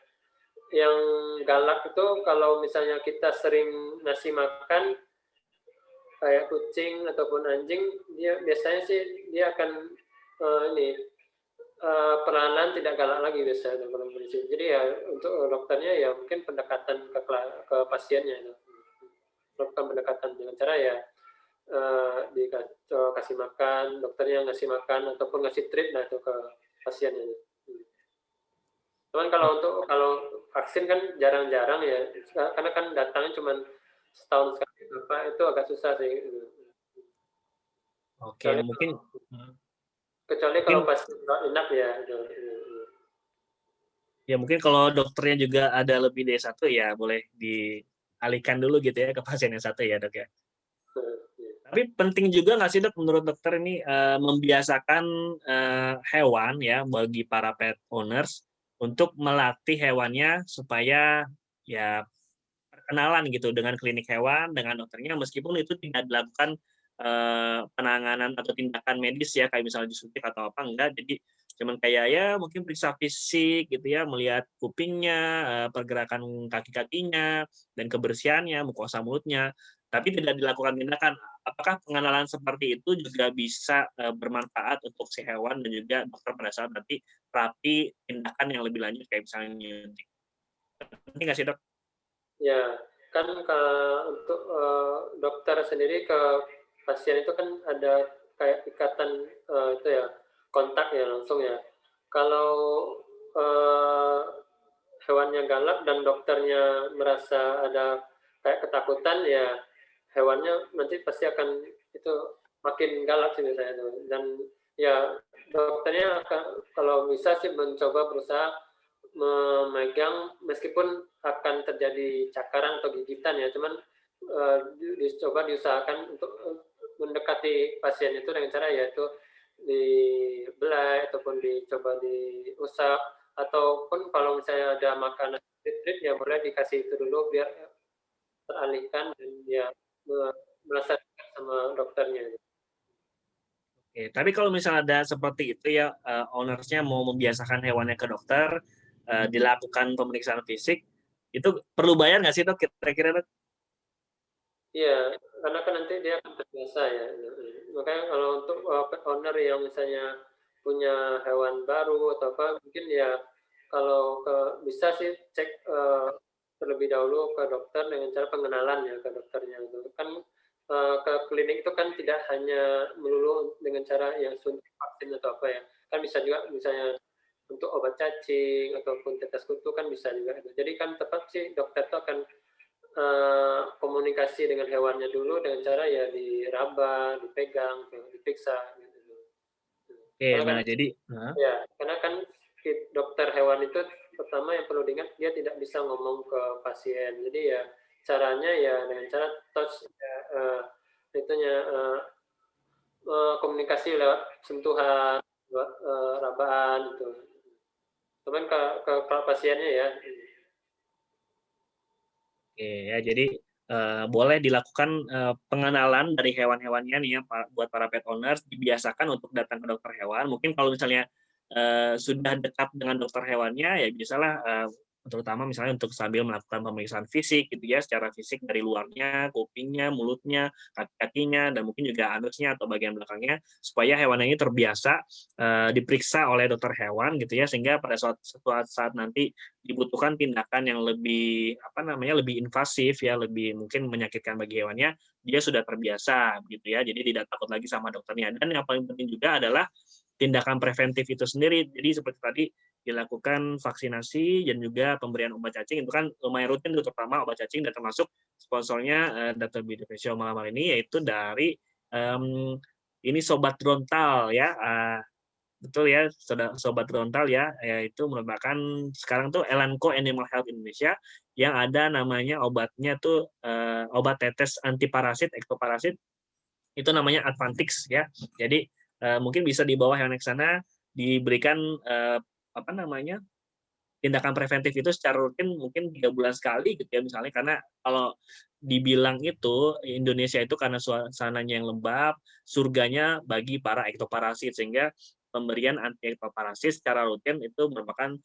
yang galak itu kalau misalnya kita sering ngasih makan kayak kucing ataupun anjing dia biasanya sih dia akan perlahan tidak galak lagi biasanya kalau kondisi. Jadi ya untuk dokternya ya mungkin pendekatan ke pasiennya itu. Melakukan pendekatan dengan cara ya dikasih makan, dokternya ngasih makan ataupun ngasih treat nah itu ke pasiennya. Cuman kalau vaksin kan jarang-jarang ya, karena kan datangnya cuma setahun sekali apa itu agak susah sih. Oke, Kecuali mungkin kecuali mungkin kalau pasien enak ya. mungkin kalau dokternya juga ada lebih dari satu ya boleh dialihkan dulu gitu ya ke pasien yang satu ya, Dok ya. Tapi penting juga nggak sih, Dok, menurut dokter ini membiasakan hewan ya bagi para pet owners untuk melatih hewannya supaya ya perkenalan gitu dengan klinik hewan, dengan dokternya, meskipun itu tidak dilakukan penanganan atau tindakan medis ya, kayak misalnya disuntik atau apa, enggak. Jadi cuman kayak ya mungkin periksa fisik gitu ya, melihat kupingnya, pergerakan kaki-kakinya, dan kebersihannya, mukosa mulutnya, tapi tidak dilakukan tindakan. Apakah pengenalan seperti itu juga bisa bermanfaat untuk si hewan dan juga dokter pada saat nanti terapi tindakan yang lebih lanjut kayak misalnya nyuntik? Penting nggak sih, Dok? Ya, kan untuk dokter sendiri ke pasien itu kan ada kayak ikatan itu ya, kontak ya langsung ya. Kalau hewannya galak dan dokternya merasa ada kayak ketakutan, ya hewannya nanti pasti akan itu makin galak sih biasanya itu. Dan ya dokternya akan kalau bisa sih mencoba berusaha memegang meskipun akan terjadi cakaran atau gigitan ya, cuman dicoba diusahakan untuk mendekati pasien itu dengan cara yaitu dibelai ataupun dicoba diusap, ataupun kalau misalnya ada makanan treat ya boleh dikasih itu dulu biar teralihkan dan dia merasa dekat sama dokternya. Oke, tapi kalau misalnya ada seperti itu ya, ownersnya mau membiasakan hewannya ke dokter, dilakukan pemeriksaan fisik, itu perlu bayar nggak sih, Dok, kira-kira, Dok? Iya, karena kan nanti dia akan terbiasa ya. Makanya kalau untuk pet owner yang misalnya punya hewan baru atau apa, mungkin ya kalau bisa sih cek terlebih dahulu ke dokter dengan cara pengenalan ya ke dokternya itu. Kan ke klinik itu kan tidak hanya melulu dengan cara yang suntik vaksin atau apa ya. Kan bisa juga misalnya untuk obat cacing ataupun tetes kutu kan bisa juga. Jadi kan tetap sih dokter itu akan komunikasi dengan hewannya dulu dengan cara ya diraba, dipegang, diperiksa gitu. Oke, Karena kan nah jadi, ya, karena kan dokter hewan itu pertama yang perlu diingat dia tidak bisa ngomong ke pasien. Jadi ya caranya ya dengan cara touch ya, itunya komunikasi lewat sentuhan, rabaan gitu. Cuman ke pasiennya ya. oke ya, jadi boleh dilakukan pengenalan dari hewan-hewannya nih ya, buat para pet owners, dibiasakan untuk datang ke dokter hewan. Mungkin kalau misalnya sudah dekat dengan dokter hewannya, ya bisalah terutama misalnya untuk sambil melakukan pemeriksaan fisik gitu ya, secara fisik dari luarnya, kupingnya, mulutnya, kaki-kakinya, dan mungkin juga anusnya atau bagian belakangnya, supaya hewan ini terbiasa diperiksa oleh dokter hewan gitu ya, sehingga pada saat nanti dibutuhkan tindakan yang lebih lebih invasif ya, lebih mungkin menyakitkan bagi hewannya, dia sudah terbiasa gitu ya, jadi tidak takut lagi sama dokternya. Dan yang paling penting juga adalah tindakan preventif itu sendiri. Jadi seperti tadi dilakukan vaksinasi dan juga pemberian obat cacing itu kan lumayan rutin, terutama obat cacing, dan termasuk sponsornya Dr. Bidefesio malam hari ini yaitu dari ini Sobat Rontal ya. Betul ya, Sobat Rontal ya, yaitu merupakan sekarang tuh Elanco Animal Health Indonesia yang ada namanya obatnya tuh obat tetes antiparasit, ektoparasit, itu namanya Advantix ya. Jadi mungkin bisa dibawa hewan ke sana, diberikan tindakan preventif itu secara rutin mungkin 3 bulan sekali gitu ya misalnya, karena kalau dibilang itu Indonesia itu karena suasananya yang lembab, surganya bagi para ektoparasit, sehingga pemberian anti ektoparasit secara rutin itu merupakan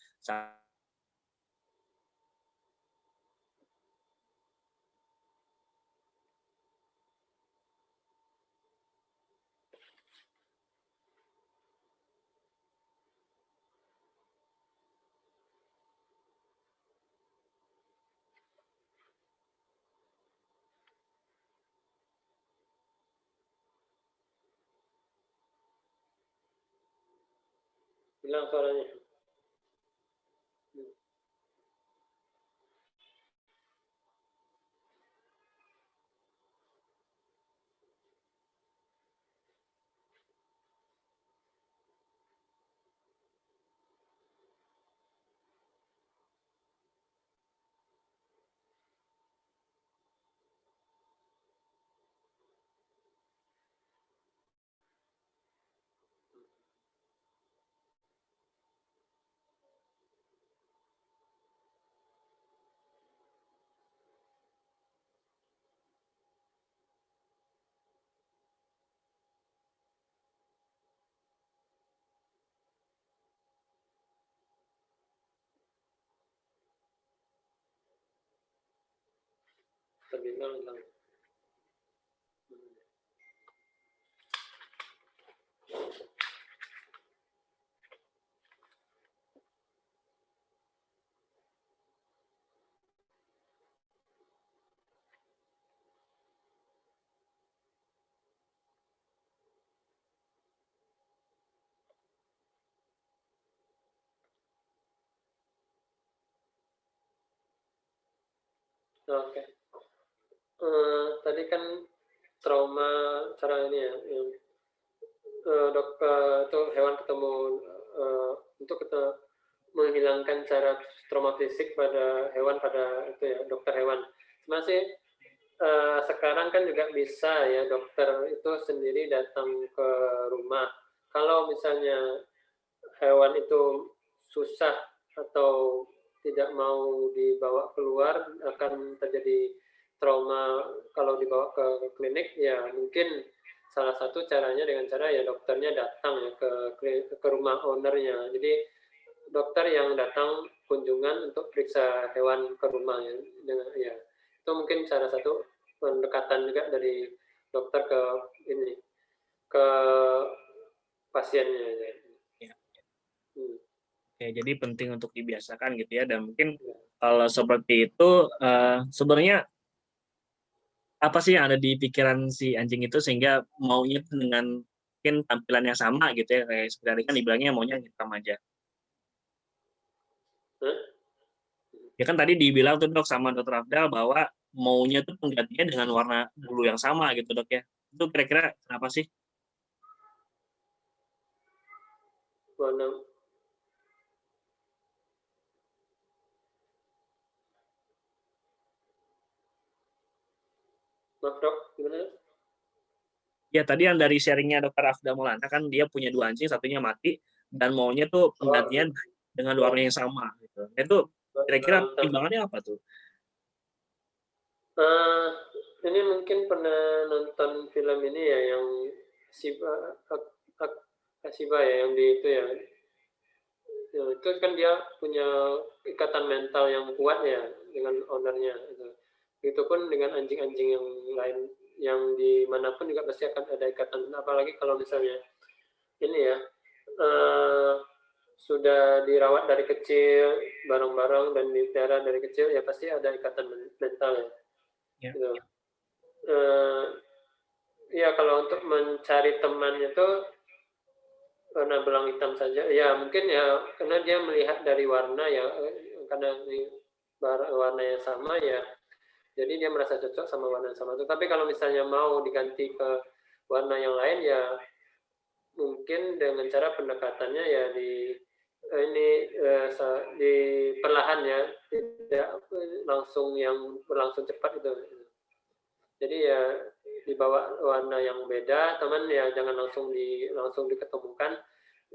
Bilang suaranya. hilang. Oke. Tadi kan trauma cara ini ya, yang itu hewan ketemu untuk menghilangkan cara trauma fisik pada hewan pada itu ya dokter hewan. Masih sekarang kan juga bisa ya dokter itu sendiri datang ke rumah. Kalau misalnya hewan itu susah atau tidak mau dibawa keluar akan terjadi trauma kalau dibawa ke klinik ya mungkin salah satu caranya dengan cara ya dokternya datang ya ke rumah ownernya. Jadi dokter yang datang kunjungan untuk periksa hewan ke rumah ya, ya itu mungkin salah satu pendekatan juga dari dokter ke ini ke pasiennya ya. Oke, jadi penting untuk dibiasakan gitu ya, dan mungkin kalau seperti itu sebenarnya apa sih yang ada di pikiran si anjing itu sehingga maunya dengan mungkin tampilan yang sama gitu ya, kayak seperti tadi kan dibilangnya maunya hitam aja. Ya kan tadi dibilang tuh dok sama dokter Afdal bahwa maunya tuh penggantinya dengan warna bulu yang sama gitu dok ya. Itu kira-kira kenapa sih? Warna maaf dok, gimana? Ya tadi yang dari sharingnya dokter Afdal Maulana kan dia punya 2 anjing, satunya mati dan maunya tuh penggantian dengan warna yang sama gitu. Itu kira-kira pertimbangannya apa tuh? Ini mungkin pernah nonton film ini ya yang Shiba ya yang di itu ya. Ya, itu kan dia punya ikatan mental yang kuat ya dengan ownernya. Itu pun dengan anjing-anjing yang lain yang dimanapun juga pasti akan ada ikatan. Apalagi kalau misalnya ini ya sudah dirawat dari kecil bareng-bareng dan dipelihara dari kecil ya pasti ada ikatan mental ya. Ya. Gitu. Ya kalau untuk mencari temannya tuh warna belang hitam saja ya mungkin ya karena dia melihat dari warna ya karena warna yang sama ya jadi dia merasa cocok sama warna yang sama itu. Tapi kalau misalnya mau diganti ke warna yang lain ya mungkin dengan cara pendekatannya ya di perlahan ya tidak langsung yang berlangsung cepat itu. Jadi ya dibawa warna yang beda, teman ya jangan langsung diketemukan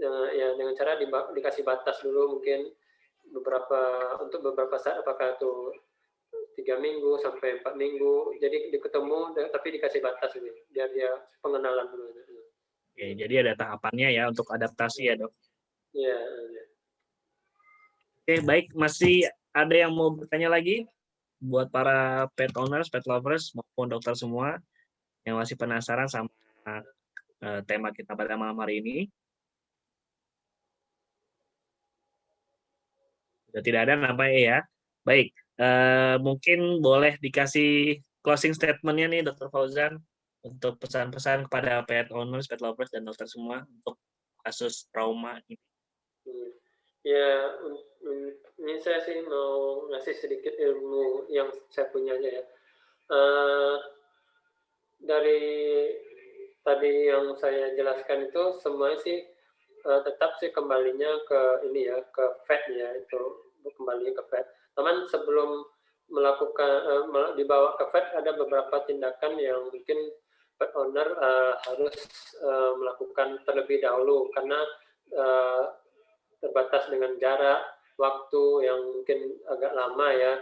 ya dengan cara dikasih batas dulu mungkin untuk beberapa saat apakah itu 3 minggu sampai 4 minggu. Jadi diketemu tapi dikasih batas ini biar dia pengenalan dulu. Oke, jadi ada tahapannya ya untuk adaptasi ya dok. Iya. Oke baik, masih ada yang mau bertanya lagi buat para pet owners, pet lovers maupun dokter semua yang masih penasaran sama tema kita pada malam hari ini? Sudah tidak ada nampaknya ya. Baik, mungkin boleh dikasih closing statement-nya nih Dr. Fauzan untuk pesan-pesan kepada pet owners, pet lovers, dan dokter semua untuk kasus trauma ini. Ya, ini saya sih mau ngasih sedikit ilmu yang saya punya aja ya. Dari tadi yang saya jelaskan itu semuanya sih tetap sih kembalinya ke ini ya, ke vet ya, itu kembalinya ke vet. Teman sebelum dibawa ke vet ada beberapa tindakan yang mungkin pet owner harus melakukan terlebih dahulu karena terbatas dengan jarak waktu yang mungkin agak lama ya.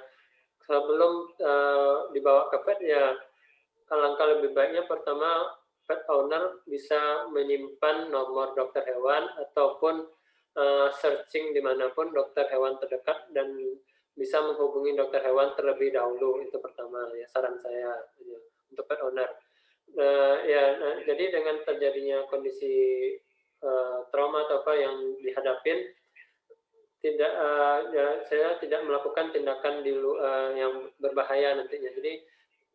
Sebelum dibawa ke vet ya alangkah lebih baiknya pertama pet owner bisa menyimpan nomor dokter hewan ataupun searching dimanapun dokter hewan terdekat dan bisa menghubungi dokter hewan terlebih dahulu. Itu pertama ya, saran saya ya, untuk pet owner. Jadi dengan terjadinya kondisi trauma atau apa yang dihadapin, saya tidak melakukan tindakan yang berbahaya nantinya. Jadi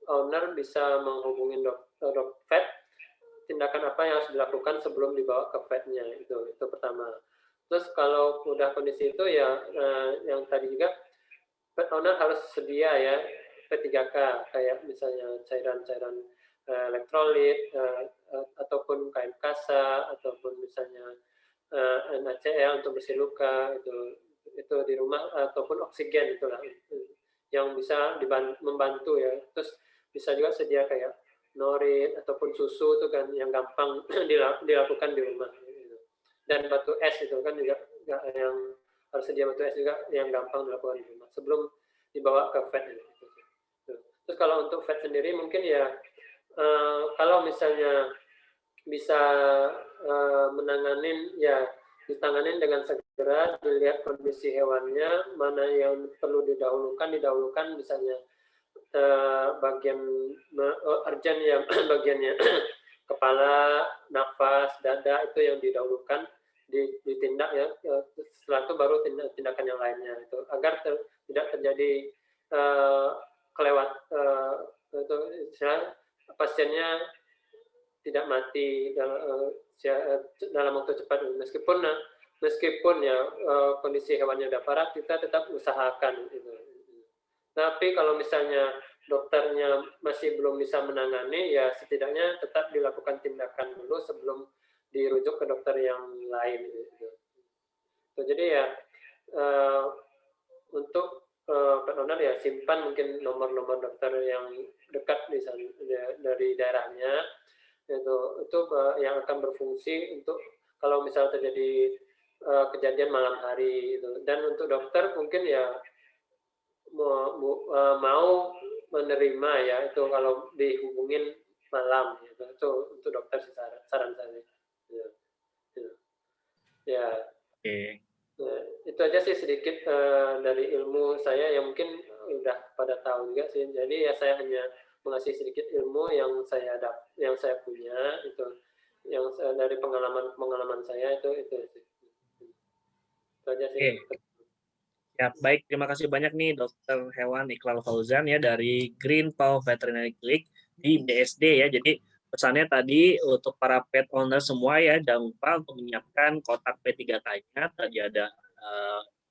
owner bisa menghubungi vet, tindakan apa yang harus dilakukan sebelum dibawa ke vetnya, itu pertama. Terus kalau udah kondisi itu ya yang tadi juga pet owner harus sedia ya P3K, kayak misalnya cairan-cairan elektrolit ataupun kain kasa ataupun misalnya NaCl untuk bersih luka, itu di rumah, ataupun oksigen itulah yang bisa membantu ya. Terus bisa juga sedia kayak norit ataupun susu itu kan yang gampang dilakukan di rumah. Dan batu es itu kan juga yang harus sedia, batu es juga yang gampang dilakukan di rumah sebelum dibawa ke vet. Terus kalau untuk vet sendiri mungkin ya kalau misalnya bisa menanganin ya ditanganin dengan segera, dilihat kondisi hewannya, mana yang perlu didahulukan misalnya bagian urgent ya bagiannya kepala, nafas, dada itu yang didahulukan ditindak ya, setelah itu baru tindakan yang lainnya itu agar tidak terjadi kelewat itu pasiennya tidak mati dalam waktu cepat. Meskipun ya kondisi hewannya udah parah, kita tetap usahakan itu. Tapi kalau misalnya dokternya masih belum bisa menangani, ya setidaknya tetap dilakukan tindakan dulu sebelum dirujuk ke dokter yang lain. Jadi ya untuk pet owner ya simpan mungkin nomor-nomor dokter yang dekat dari daerahnya. Itu yang akan berfungsi untuk kalau misalnya terjadi kejadian malam hari itu. Dan untuk dokter mungkin ya mau menerima ya itu kalau dihubungin malam gitu. Itu untuk dokter sih saran saya. Ya. Oke. Itu aja sih sedikit dari ilmu saya yang mungkin udah pada tahu juga sih. Jadi ya saya hanya mengasih sedikit ilmu yang saya punya, itu yang dari pengalaman saya itu aja sih. Ya, baik, terima kasih banyak nih Dokter Hewan Iqbal Fauzan ya dari Green Paw Veterinary Clinic di BSD ya. Jadi pesannya tadi untuk para pet owner semua ya, jangan lupa untuk menyiapkan kotak P3K-nya. Tadi ada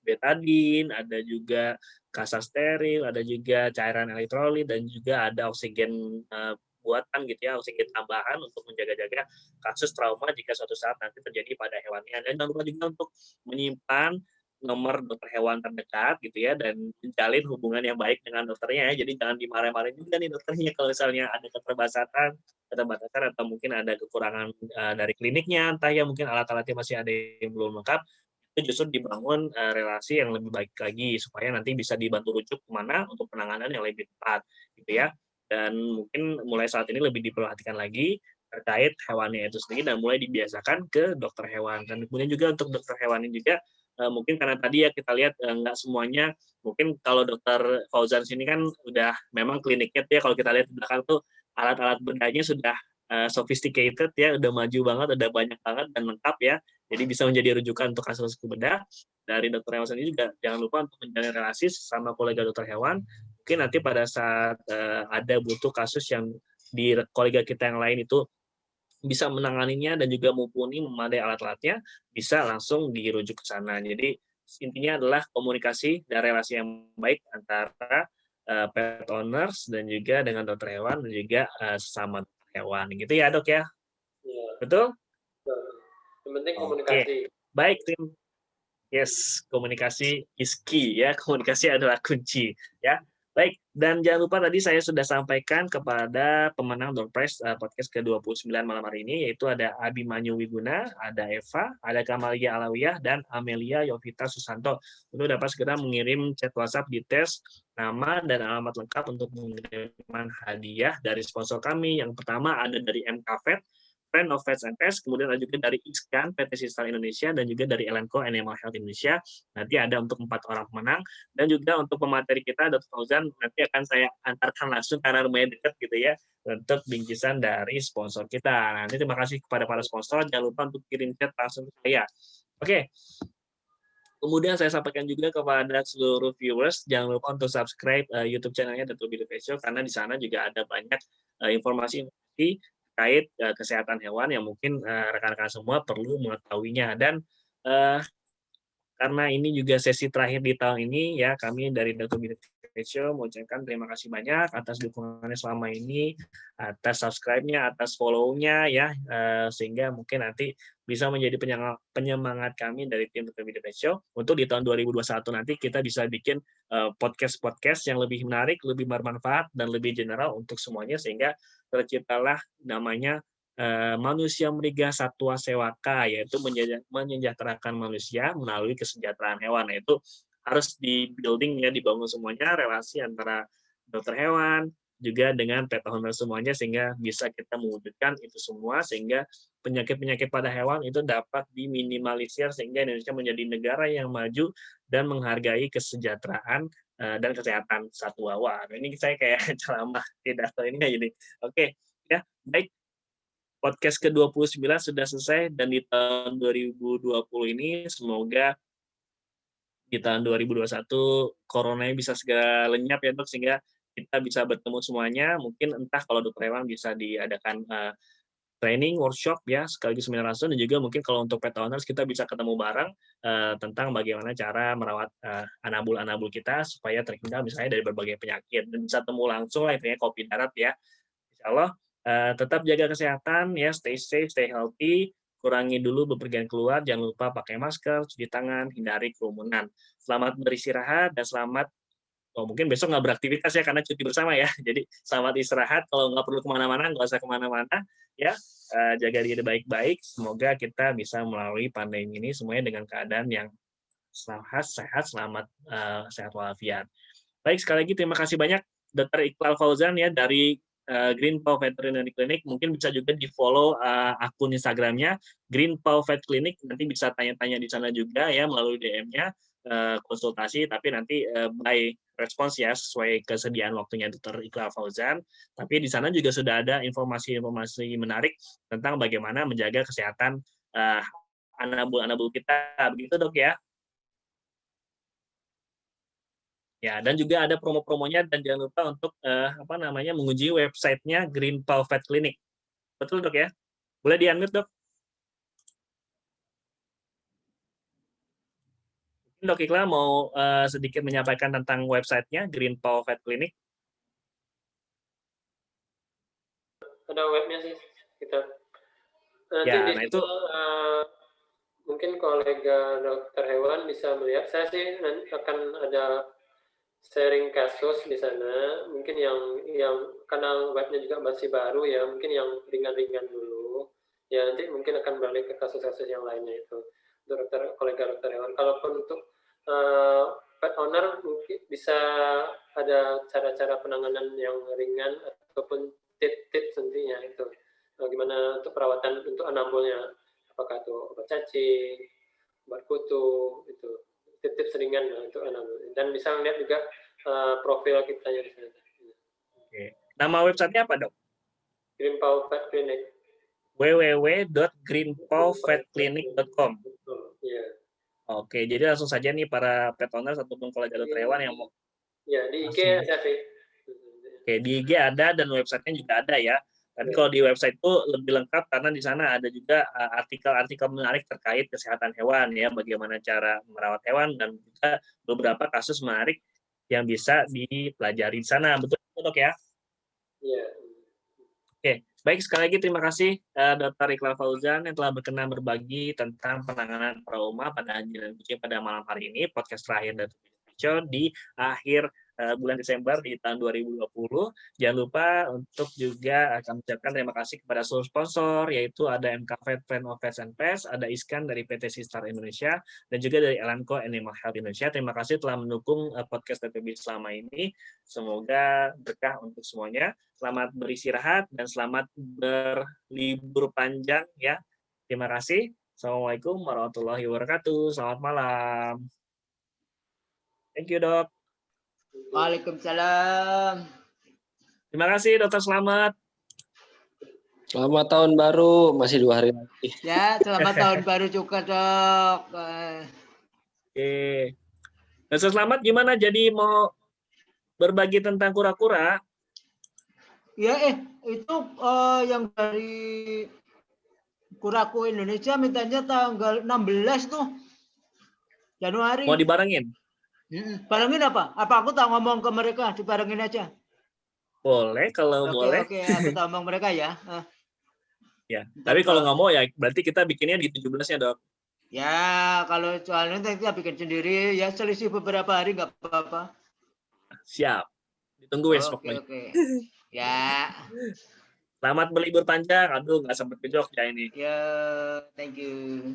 betadine, ada juga kasa steril, ada juga cairan elektrolit, dan juga ada oksigen buatan gitu ya, oksigen tambahan untuk menjaga-jaga kasus trauma jika suatu saat nanti terjadi pada hewannya. Dan jangan lupa juga untuk menyimpan nomor dokter hewan terdekat gitu ya, dan menjalin hubungan yang baik dengan dokternya ya. Jadi jangan dimarah-marahin juga nih dokternya kalau misalnya ada keterbatasan atau mungkin ada kekurangan dari kliniknya, entah ya mungkin alat-alatnya masih ada yang belum lengkap. Itu justru dibangun relasi yang lebih baik lagi supaya nanti bisa dibantu rujuk kemana untuk penanganan yang lebih tepat gitu ya. Dan mungkin mulai saat ini lebih diperhatikan lagi terkait hewannya itu sendiri dan mulai dibiasakan ke dokter hewan. Dan kemudian juga untuk dokter hewan ini juga mungkin karena tadi ya kita lihat nggak semuanya, mungkin kalau dokter Fauzan sini kan udah memang kliniknya tuh ya, kalau kita lihat di belakang tuh alat-alat bedanya sudah sophisticated ya, udah maju banget, udah banyak banget dan lengkap ya. Jadi bisa menjadi rujukan untuk kasus bedah. Dari dokter hewan sendiri juga jangan lupa untuk menjalin relasi sama kolega dokter hewan. Mungkin nanti pada saat ada butuh kasus yang di kolega kita yang lain itu bisa menanganinya dan juga mumpuni memadai alat-alatnya, bisa langsung dirujuk ke sana. Jadi intinya adalah komunikasi dan relasi yang baik antara pet owners dan juga dengan dokter hewan dan juga sesama dokter hewan. Gitu ya dok ya? Iya. Betul? Yang penting komunikasi. Baik tim. Yes, komunikasi is key ya. Komunikasi adalah kunci ya. Baik, dan jangan lupa tadi saya sudah sampaikan kepada pemenang Door Prize podcast ke-29 malam hari ini, yaitu ada Abimanyu Wiguna, ada Eva, ada Kamalia Alawiyah, dan Amelia Yovita Susanto. Untuk dapat segera mengirim chat WhatsApp di tes nama dan alamat lengkap untuk pengiriman hadiah dari sponsor kami. Yang pertama ada dari MK Vet, Friend of Pets and Pets, kemudian ada juga dari Ixkan, PT Sistar Indonesia, dan juga dari Elanco Animal Health Indonesia. Nanti ada untuk 4 orang pemenang, dan juga untuk pemateri kita, Dr. Fauzan, nanti akan saya antarkan langsung karena lumayan dekat gitu ya, untuk bingkisan dari sponsor kita. Nanti terima kasih kepada para sponsor, jangan lupa untuk kirim chat langsung ke saya. Oke. Kemudian saya sampaikan juga kepada seluruh viewers, jangan lupa untuk subscribe YouTube channelnya Dr. Billy Pet Show, karena di sana juga ada banyak informasi-informasi terkait kesehatan hewan yang mungkin rekan-rekan semua perlu mengetahuinya. Dan karena ini juga sesi terakhir di tahun ini, ya kami dari Dr. Billy Pet Show mengucapkan terima kasih banyak atas dukungannya selama ini, atas subscribe-nya, atas follow-nya, ya sehingga mungkin nanti bisa menjadi penyemangat kami dari tim Dr. Billy Pet Show untuk di tahun 2021 nanti kita bisa bikin podcast-podcast yang lebih menarik, lebih bermanfaat, dan lebih general untuk semuanya, sehingga terciptalah namanya manusia meriga satwa sewaka, yaitu menyejahterakan manusia melalui kesejahteraan hewan. Yaitu harus di-building, ya, dibangun semuanya, relasi antara dokter hewan juga dengan pet owner semuanya, sehingga bisa kita mewujudkan itu semua, sehingga penyakit-penyakit pada hewan itu dapat diminimalisir, sehingga Indonesia menjadi negara yang maju dan menghargai kesejahteraan dan kesehatan satwa. Wah, ini saya kayak ceramah pidato ini jadi. Oke, ya, baik. Podcast ke-29 sudah selesai, dan di tahun 2020 ini semoga di tahun 2021 coronanya bisa segera lenyap ya Dok, sehingga kita bisa bertemu semuanya. Mungkin entah kalau dokter hewan bisa diadakan training, workshop ya, sekaligus seminar langsung, dan juga mungkin kalau untuk pet owners kita bisa ketemu bareng tentang bagaimana cara merawat anabul-anabul kita supaya terhindar misalnya dari berbagai penyakit, dan bisa temu langsung lah, intinya kopi darat ya. Insya Allah tetap jaga kesehatan ya, stay safe, stay healthy, kurangi dulu bepergian keluar, jangan lupa pakai masker, cuci tangan, hindari kerumunan. Selamat beristirahat dan selamat, mungkin besok nggak beraktivitas ya karena cuti bersama ya. Jadi selamat istirahat, kalau nggak perlu kemana-mana, nggak usah kemana-mana ya. Jaga diri baik-baik. Semoga kita bisa melalui pandemi ini semuanya dengan keadaan yang sehat, selamat, sehat walafiat. Baik, sekali lagi terima kasih banyak Dr. Iqbal Fauzan ya dari Green Paw Veterinary Clinic. Mungkin bisa juga di-follow akun Instagram-nya Green Paw Vet Clinic. Nanti bisa tanya-tanya di sana juga ya melalui DM-nya, konsultasi, tapi nanti by response ya, sesuai kesediaan waktunya Dr. Iqbal Fauzan. Tapi di sana juga sudah ada informasi-informasi menarik tentang bagaimana menjaga kesehatan anabul-anabul kita. Begitu Dok ya. Ya, dan juga ada promo-promonya, dan jangan lupa untuk mengunjungi website-nya Green Paw Vet Clinic. Betul Dok ya? Boleh di-unmute Dok? Dok Iqbal mau sedikit menyampaikan tentang website-nya Green Paw Vet Clinic. Ada webnya sih kita. Nanti Ya, di nah situ mungkin kolega dokter hewan bisa melihat. Saya sih nanti akan ada sharing kasus di sana, mungkin yang karena webnya juga masih baru ya, mungkin yang ringan-ringan dulu ya, nanti mungkin akan balik ke kasus-kasus yang lainnya itu kolega dokter hewan. Kalaupun untuk pet owner mungkin bisa ada cara-cara penanganan yang ringan ataupun tips nantinya itu gimana untuk perawatan untuk anabulnya, apakah itu obat cacing, obat kutu, itu tips ringan untuk anabul, dan bisa lihat juga profil kita di sana. Oke. Nama website-nya apa Dok? Green Paw Vet Clinic. www.greenpawvetclinic.com. Iya. Oke, jadi langsung saja nih para pet owners ataupun kolega dokter hewan yang mau. Ya, di IG ada sih. Oke, di IG ada dan website-nya juga ada ya. Tapi kalau di website itu lebih lengkap karena di sana ada juga artikel-artikel menarik terkait kesehatan hewan ya, bagaimana cara merawat hewan, dan juga beberapa kasus menarik yang bisa dipelajari di sana. Betul Dok ya? Iya. Oke, baik, sekali lagi terima kasih Dr. Iqbal Fauzan yang telah berkenan berbagi tentang penanganan trauma pada anjing dan kucing pada malam hari ini, podcast terakhir dari Show di akhir bulan Desember di tahun 2020. Jangan lupa untuk juga kami ucapkan terima kasih kepada seluruh sponsor, yaitu ada MK Vet, Friend of Pets and Pets, ada Iskan dari PT Sistar Indonesia, dan juga dari Elanco Animal Health Indonesia. Terima kasih telah mendukung podcast PPB selama ini. Semoga berkah untuk semuanya. Selamat beristirahat dan selamat berlibur panjang ya. Terima kasih. Assalamualaikum warahmatullahi wabarakatuh. Selamat malam. Thank you, Dok. Waalaikumsalam. Terima kasih, Dokter Slamet. Selamat tahun baru, masih 2 hari lagi. Ya, selamat tahun baru juga, Dok. Oke. Dokter Slamet gimana? Jadi mau berbagi tentang kura-kura? Ya, itu yang dari Kuraku Indonesia mintanya tanggal 16 tuh Januari. Mau dibarengin? Barengin apa? Apa aku tak ngomong ke mereka dibarengin aja? Boleh, kalau boleh. Oke, aku tak ngomong mereka ya. Ya, tapi kalau nggak mau ya berarti kita bikinnya di 17-nya, Dok. Ya, kalau soalnya kita bikin sendiri ya selisih beberapa hari nggak apa-apa. Siap. Ditunggu ya, pokoknya. Oke. Ya. Selamat berlibur panjang. Aduh, nggak sempat ke Jogja ini. Ya, thank you.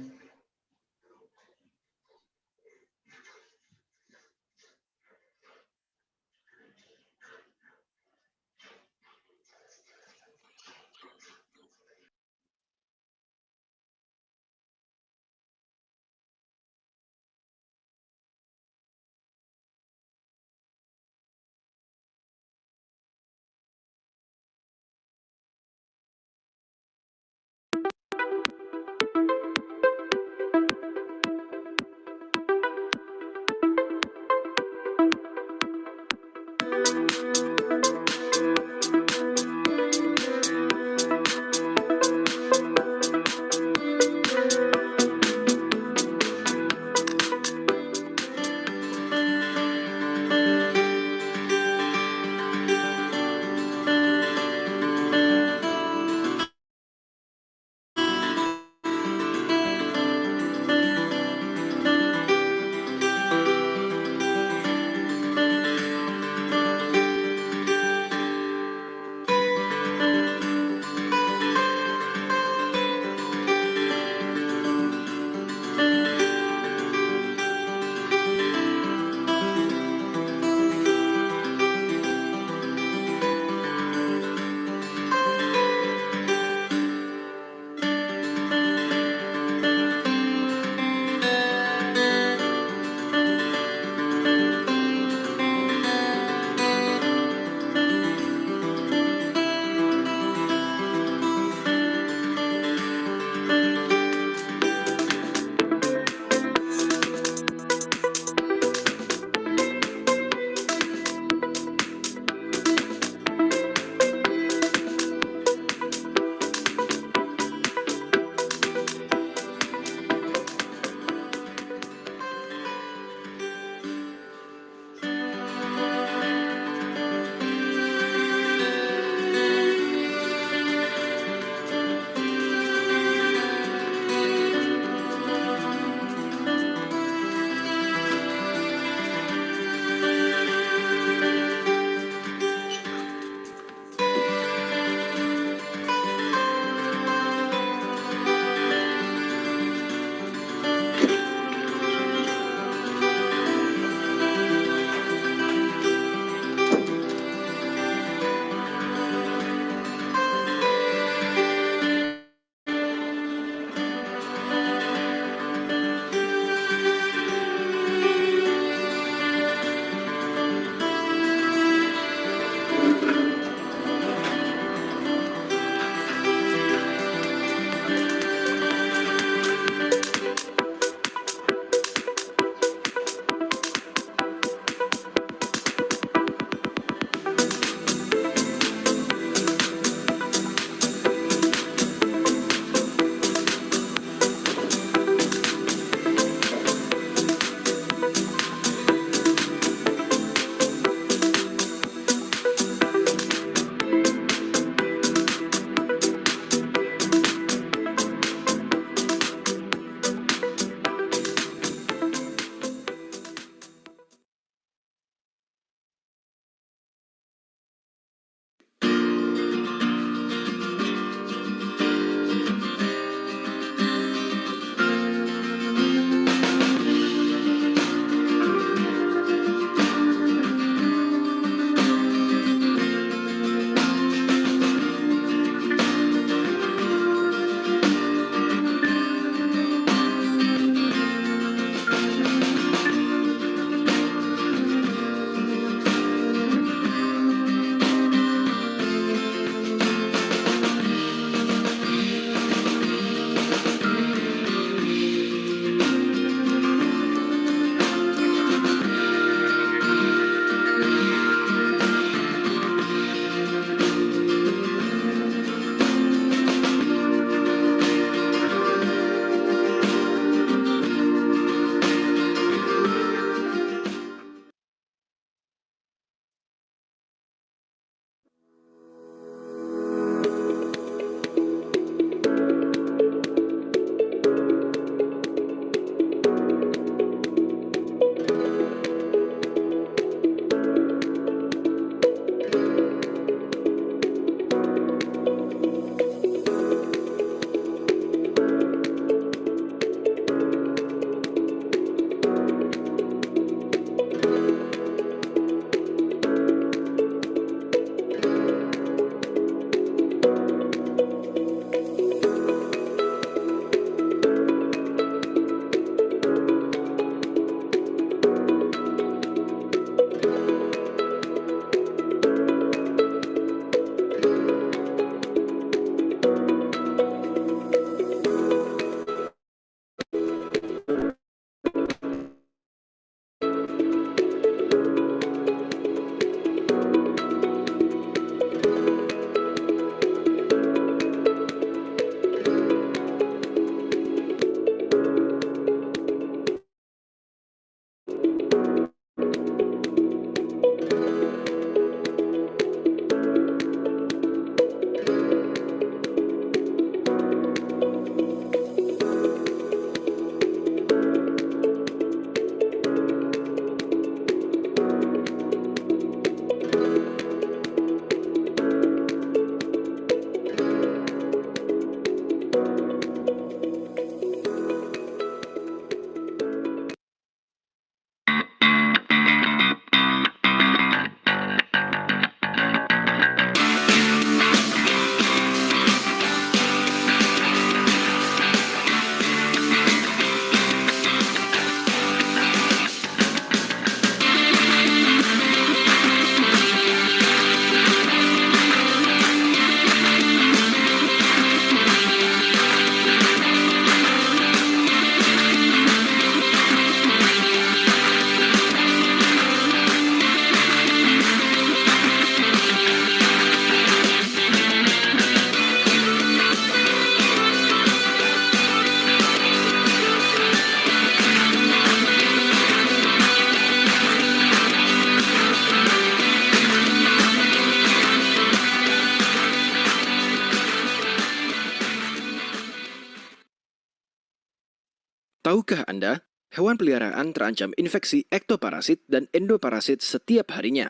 Tahukah Anda, hewan peliharaan terancam infeksi ektoparasit dan endoparasit setiap harinya?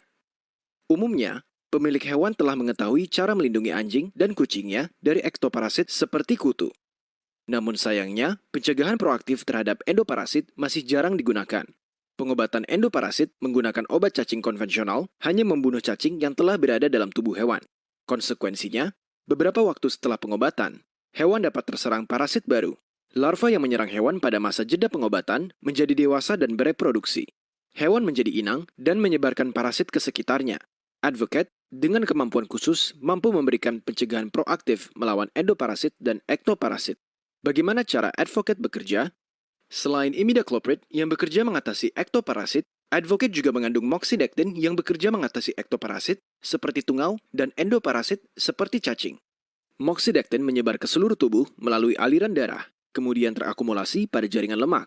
Umumnya, pemilik hewan telah mengetahui cara melindungi anjing dan kucingnya dari ektoparasit seperti kutu. Namun sayangnya, pencegahan proaktif terhadap endoparasit masih jarang digunakan. Pengobatan endoparasit menggunakan obat cacing konvensional hanya membunuh cacing yang telah berada dalam tubuh hewan. Konsekuensinya, beberapa waktu setelah pengobatan, hewan dapat terserang parasit baru. Larva yang menyerang hewan pada masa jeda pengobatan menjadi dewasa dan bereproduksi. Hewan menjadi inang dan menyebarkan parasit ke sekitarnya. Advocate, dengan kemampuan khusus, mampu memberikan pencegahan proaktif melawan endoparasit dan ektoparasit. Bagaimana cara Advocate bekerja? Selain imidacloprid yang bekerja mengatasi ektoparasit, Advocate juga mengandung moxidectin yang bekerja mengatasi ektoparasit seperti tungau dan endoparasit seperti cacing. Moxidectin menyebar ke seluruh tubuh melalui aliran darah, kemudian terakumulasi pada jaringan lemak.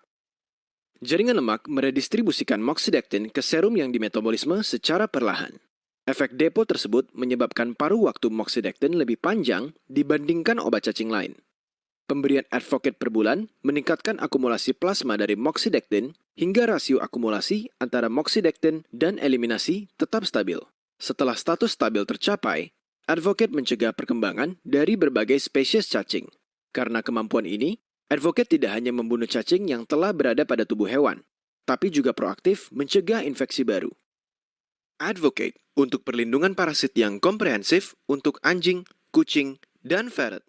Jaringan lemak meredistribusikan moxidectin ke serum yang dimetabolisme secara perlahan. Efek depo tersebut menyebabkan paruh waktu moxidectin lebih panjang dibandingkan obat cacing lain. Pemberian Advocate per bulan meningkatkan akumulasi plasma dari moxidectin hingga rasio akumulasi antara moxidectin dan eliminasi tetap stabil. Setelah status stabil tercapai, Advocate mencegah perkembangan dari berbagai spesies cacing. Karena kemampuan ini, Advocate tidak hanya membunuh cacing yang telah berada pada tubuh hewan, tapi juga proaktif mencegah infeksi baru. Advocate untuk perlindungan parasit yang komprehensif untuk anjing, kucing, dan ferret.